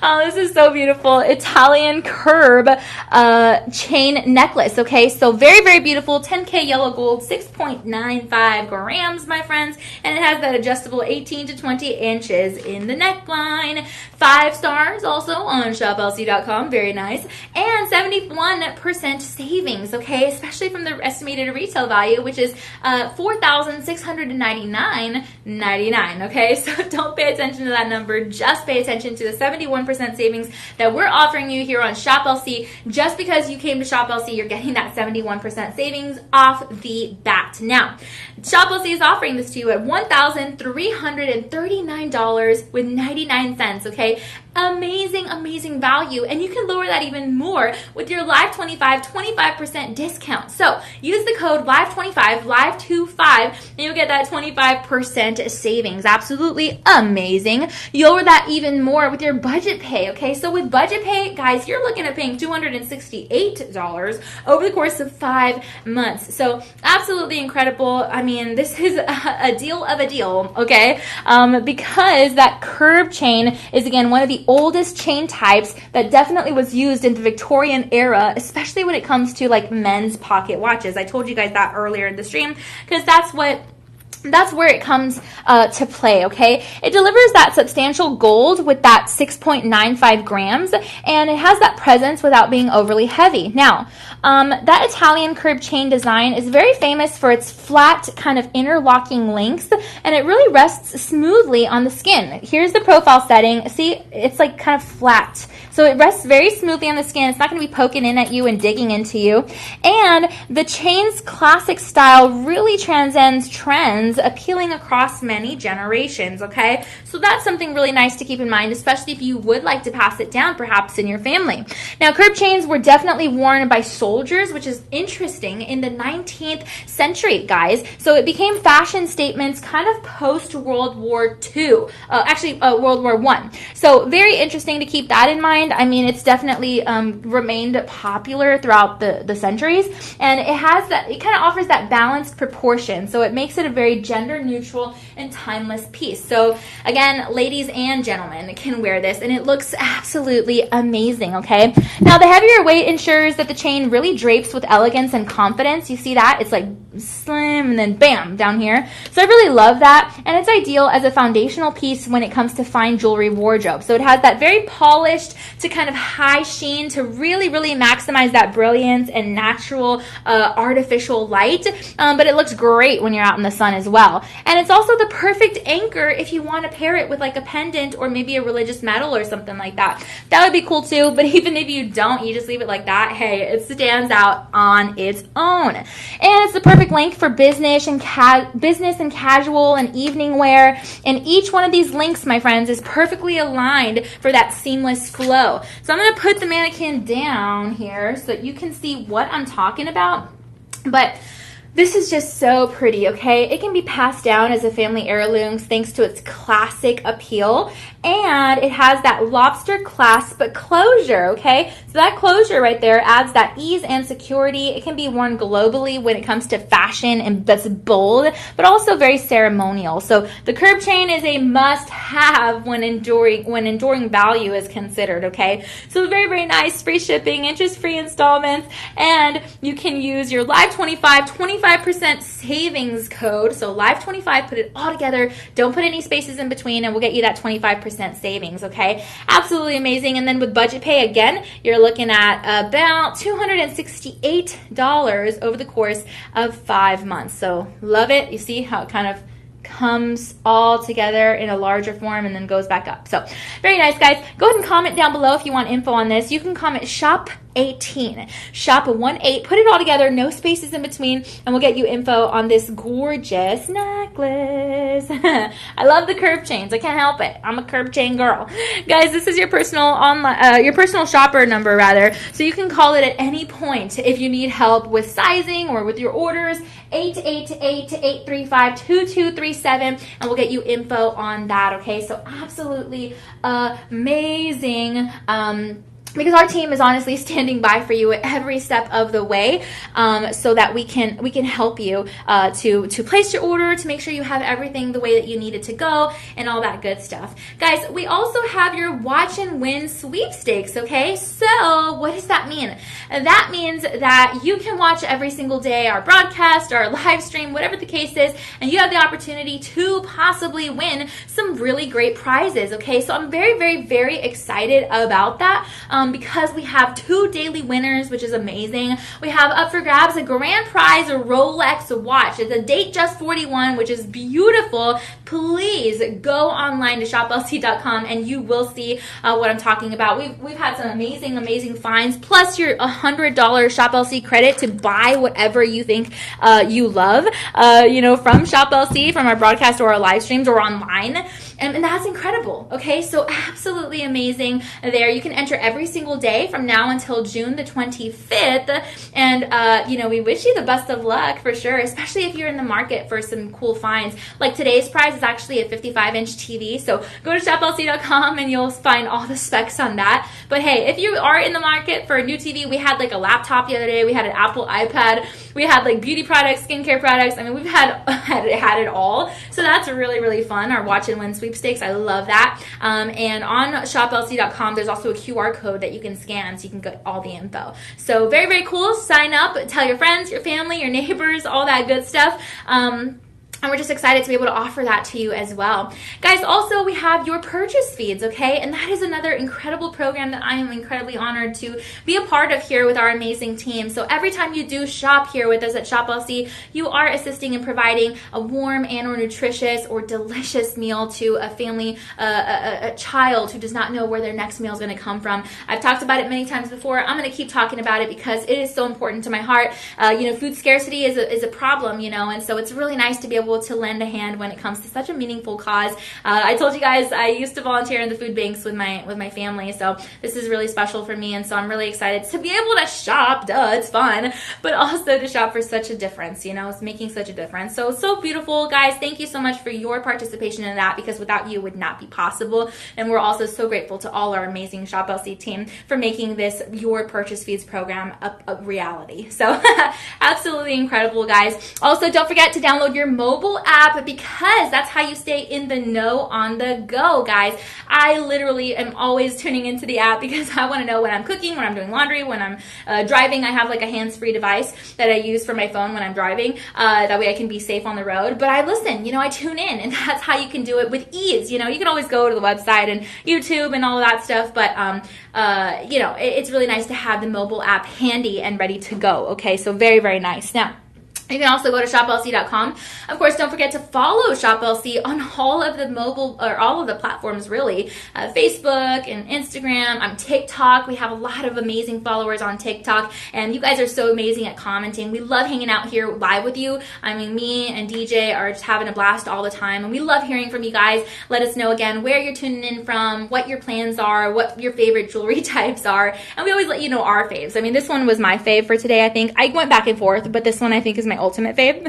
Oh, this is so beautiful. Italian curb chain necklace, okay? So very, very beautiful. 10K yellow gold, 6.95 grams, my friends. And it has that adjustable 18 to 20 inches in the neckline. 5 stars also on shoplc.com. Very nice. And 71% savings, okay? Especially from the estimated retail value, which is $4,699.99, okay? So don't pay attention to that number. Just pay attention to the 71% savings that we're offering you here on Shop LC. Just because you came to Shop LC, you're getting that 71% savings off the bat. Now, Shop LC is offering this to you at $1,339.99, okay? Amazing, amazing value. And you can lower that even more with your Live25 25% discount. So use the code Live25, Live25, and you'll get that 25% savings. Absolutely amazing. You'll lower that even more with your budget pay, okay? So with budget pay, guys, you're looking at paying $268 over the course of 5 months. So absolutely incredible. I mean, this is a deal of a deal, okay? Because that curb chain is, again, one of the oldest chain types that definitely was used in the Victorian era, especially when it comes to like men's pocket watches. I told you guys that earlier in the stream because that's where it comes to play, okay? It delivers that substantial gold with that 6.95 grams, and it has that presence without being overly heavy. Now, that Italian curb chain design is very famous for its flat kind of interlocking links, and it really rests smoothly on the skin. Here's the profile setting. See, it's like kind of flat. So it rests very smoothly on the skin. It's not going to be poking in at you and digging into you. And the chain's classic style really transcends trends, appealing across many generations, okay? So that's something really nice to keep in mind, especially if you would like to pass it down perhaps in your family. Now, curb chains were definitely worn by soldiers, which is interesting, in the 19th century, guys. So it became fashion statements kind of post-World War II. World War I. So very interesting to keep that in mind. I mean, it's definitely remained popular throughout the centuries, and it kind of offers that balanced proportion. So it makes it a very gender neutral and timeless piece. So again, ladies and gentlemen can wear this, and it looks absolutely amazing, okay? Now, the heavier weight ensures that the chain really drapes with elegance and confidence. You see that? It's like slim and then bam down here. So I really love that, and it's ideal as a foundational piece when it comes to fine jewelry wardrobe. So it has that very polished to kind of high sheen to really, really maximize that brilliance and natural artificial light, but it looks great when you're out in the sun as well. And it's also the perfect anchor if you want to pair it with like a pendant or maybe a religious medal or something like that. That would be cool too, but even if you don't, you just leave it like that, hey, it stands out on its own. And it's the perfect length for business and casual and evening wear. And each one of these links, my friends, is perfectly aligned for that seamless flow. So I'm going to put the mannequin down here so that you can see what I'm talking about. But This is just so pretty, okay? It can be passed down as a family heirloom thanks to its classic appeal. And it has that lobster clasp closure, okay? So that closure right there adds that ease and security. It can be worn globally when it comes to fashion and that's bold, but also very ceremonial. So the curb chain is a must-have when enduring value is considered, okay? So very, very nice. Free shipping, interest-free installments, and you can use your Live25 25% savings code. So Live25, put it all together. Don't put any spaces in between, and we'll get you that 25% savings, okay? Absolutely amazing. And then with budget pay, again, you're looking at about $268 over the course of 5 months. So love it. You see how it kind of comes all together in a larger form and then goes back up. So very nice, guys. Go ahead and comment down below if you want info on this. You can comment shop 18, shop 18, put it all together, no spaces in between, and we'll get you info on this gorgeous necklace. I love the curb chains. I can't help it. I'm a curb chain girl. Guys, this is your personal shopper number rather. So you can call it at any point if you need help with sizing or with your orders. 888-835-2237, and we'll get you info on that, okay? So absolutely amazing. Because our team is honestly standing by for you at every step of the way, so that we can help you to place your order, to make sure you have everything the way that you need it to go, and all that good stuff. Guys, we also have your watch and win sweepstakes, okay? So what does that mean? That means that you can watch every single day our broadcast, our live stream, whatever the case is, and you have the opportunity to possibly win some really great prizes, okay? So I'm very, very, very excited about that. Because we have 2 daily winners, which is amazing. We have up for grabs a grand prize, a Rolex watch. It's a Date Just 41, which is beautiful. Please go online to shoplc.com and you will see what I'm talking about. We've had some amazing finds, plus your $100 ShopLC credit to buy whatever you think you love, from ShopLC, from our broadcast or our live streams or online. And that's incredible, okay? So absolutely amazing there. You can enter every single day from now until June the 25th. And, we wish you the best of luck for sure, especially if you're in the market for some cool finds. Like today's prize is actually a 55-inch TV. So go to shoplc.com and you'll find all the specs on that. But hey, if you are in the market for a new TV, we had like a laptop the other day. We had an Apple iPad. We had like beauty products, skincare products. I mean, we've had it all. So that's really, really fun. Our watch and win sweepstakes. I love that. And on shoplc.com, there's also a QR code that you can scan so you can get all the info. So very, very cool. Sign up, tell your friends, your family, your neighbors, all that good stuff. And we're just excited to be able to offer that to you as well. Guys, also we have your purchase feeds, okay? And that is another incredible program that I am incredibly honored to be a part of here with our amazing team. So every time you do shop here with us at ShopLC, you are assisting in providing a warm and or nutritious or delicious meal to a family, a child who does not know where their next meal is going to come from. I've talked about it many times before. I'm going to keep talking about it because it is so important to my heart. Food scarcity is a problem, and so it's really nice to be able to lend a hand when it comes to such a meaningful cause. I told you guys I used to volunteer in the food banks with my family, so this is really special for me, and so I'm really excited to be able to shop. Duh, it's fun, but also to shop for such a difference. It's making such a difference. So beautiful, guys. Thank you so much for your participation in that, because without you it would not be possible. And we're also so grateful to all our amazing ShopLC team for making this Your Purchase Feeds program a reality. So absolutely incredible, guys. Also, don't forget to download your mobile app, because that's how you stay in the know on the go, guys. I literally am always tuning into the app because I want to know when I'm cooking, when I'm doing laundry, when I'm driving. I have like a hands-free device that I use for my phone when I'm driving. That way I can be safe on the road. But I listen, I tune in, and that's how you can do it with ease. You can always go to the website and YouTube and all of that stuff, but it's really nice to have the mobile app handy and ready to go. Okay, so very, very nice. Now, you can also go to shoplc.com. Of course, don't forget to follow ShopLC on all of the mobile, or all of the platforms really. Facebook and Instagram, TikTok. We have a lot of amazing followers on TikTok, and you guys are so amazing at commenting. We love hanging out here live with you. Me and DJ are just having a blast all the time, and we love hearing from you guys. Let us know again where you're tuning in from, what your plans are, what your favorite jewelry types are, and we always let you know our faves. This one was my fave for today, I think. I went back and forth, but this one I think is my my ultimate fave,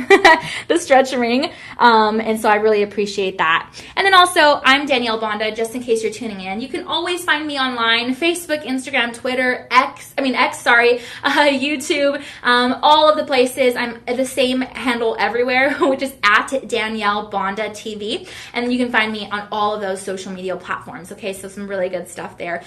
the stretch ring. And so I really appreciate that. And then also, I'm Danielle Banda, just in case you're tuning in. You can always find me online, Facebook, Instagram, Twitter, YouTube, all of the places. I'm the same handle everywhere, which is at Danielle Banda TV. And you can find me on all of those social media platforms. Okay, so some really good stuff there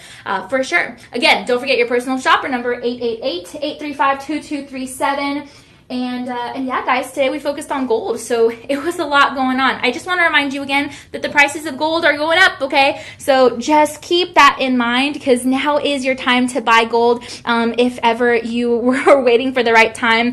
for sure. Again, don't forget your personal shopper number, 888-835-2237. And yeah, guys, today we focused on gold, so it was a lot going on. I just want to remind you again that the prices of gold are going up, okay? So just keep that in mind, because now is your time to buy gold. If ever you were waiting for the right time,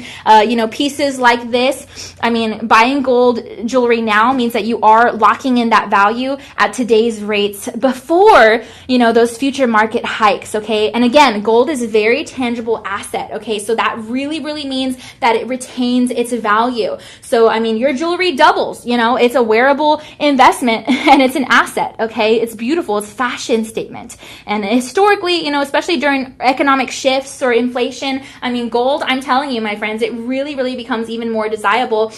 pieces like this, I mean, buying gold jewelry now means that you are locking in that value at today's rates before, those future market hikes, okay? And again, gold is a very tangible asset, okay? So that really, really means that it retains its value. So, I mean, your jewelry doubles, it's a wearable investment and it's an asset, okay? It's beautiful. It's a fashion statement. And historically, especially during economic shifts or inflation, I mean, gold, I'm telling you, my friends, it really, really becomes even more desirable,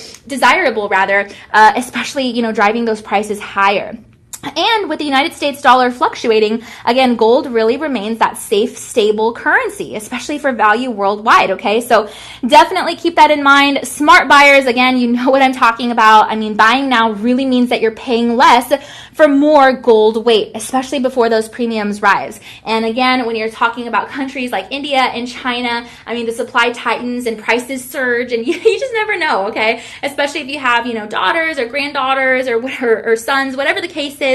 especially, driving those prices higher. And with the United States dollar fluctuating, again, gold really remains that safe, stable currency, especially for value worldwide, okay? So definitely keep that in mind. Smart buyers, again, you know what I'm talking about. I mean, buying now really means that you're paying less for more gold weight, especially before those premiums rise. And again, when you're talking about countries like India and China, I mean, the supply tightens and prices surge, and you just never know, okay? Especially if you have, daughters or granddaughters or sons, whatever the case is,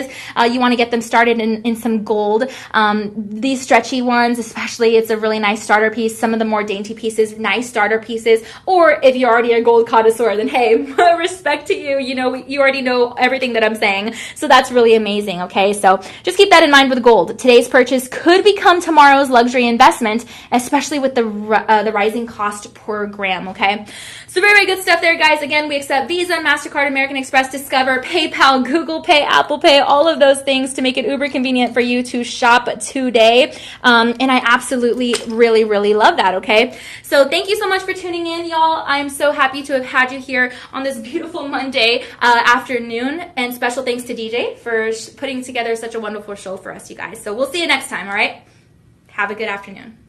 you want to get them started in some gold. These stretchy ones, especially, it's a really nice starter piece. Some of the more dainty pieces, nice starter pieces. Or if you're already a gold connoisseur, then hey, respect to you. You already know everything that I'm saying. So that's really amazing, okay? So just keep that in mind with gold. Today's purchase could become tomorrow's luxury investment, especially with the rising cost per gram, okay? So very, very good stuff there, guys. Again, we accept Visa, MasterCard, American Express, Discover, PayPal, Google Pay, Apple Pay, all of those things to make it uber convenient for you to shop today. And I absolutely really, really love that, okay? So thank you so much for tuning in, y'all. I'm so happy to have had you here on this beautiful Monday afternoon. And special thanks to DJ for putting together such a wonderful show for us, you guys. So we'll see you next time, all right? Have a good afternoon.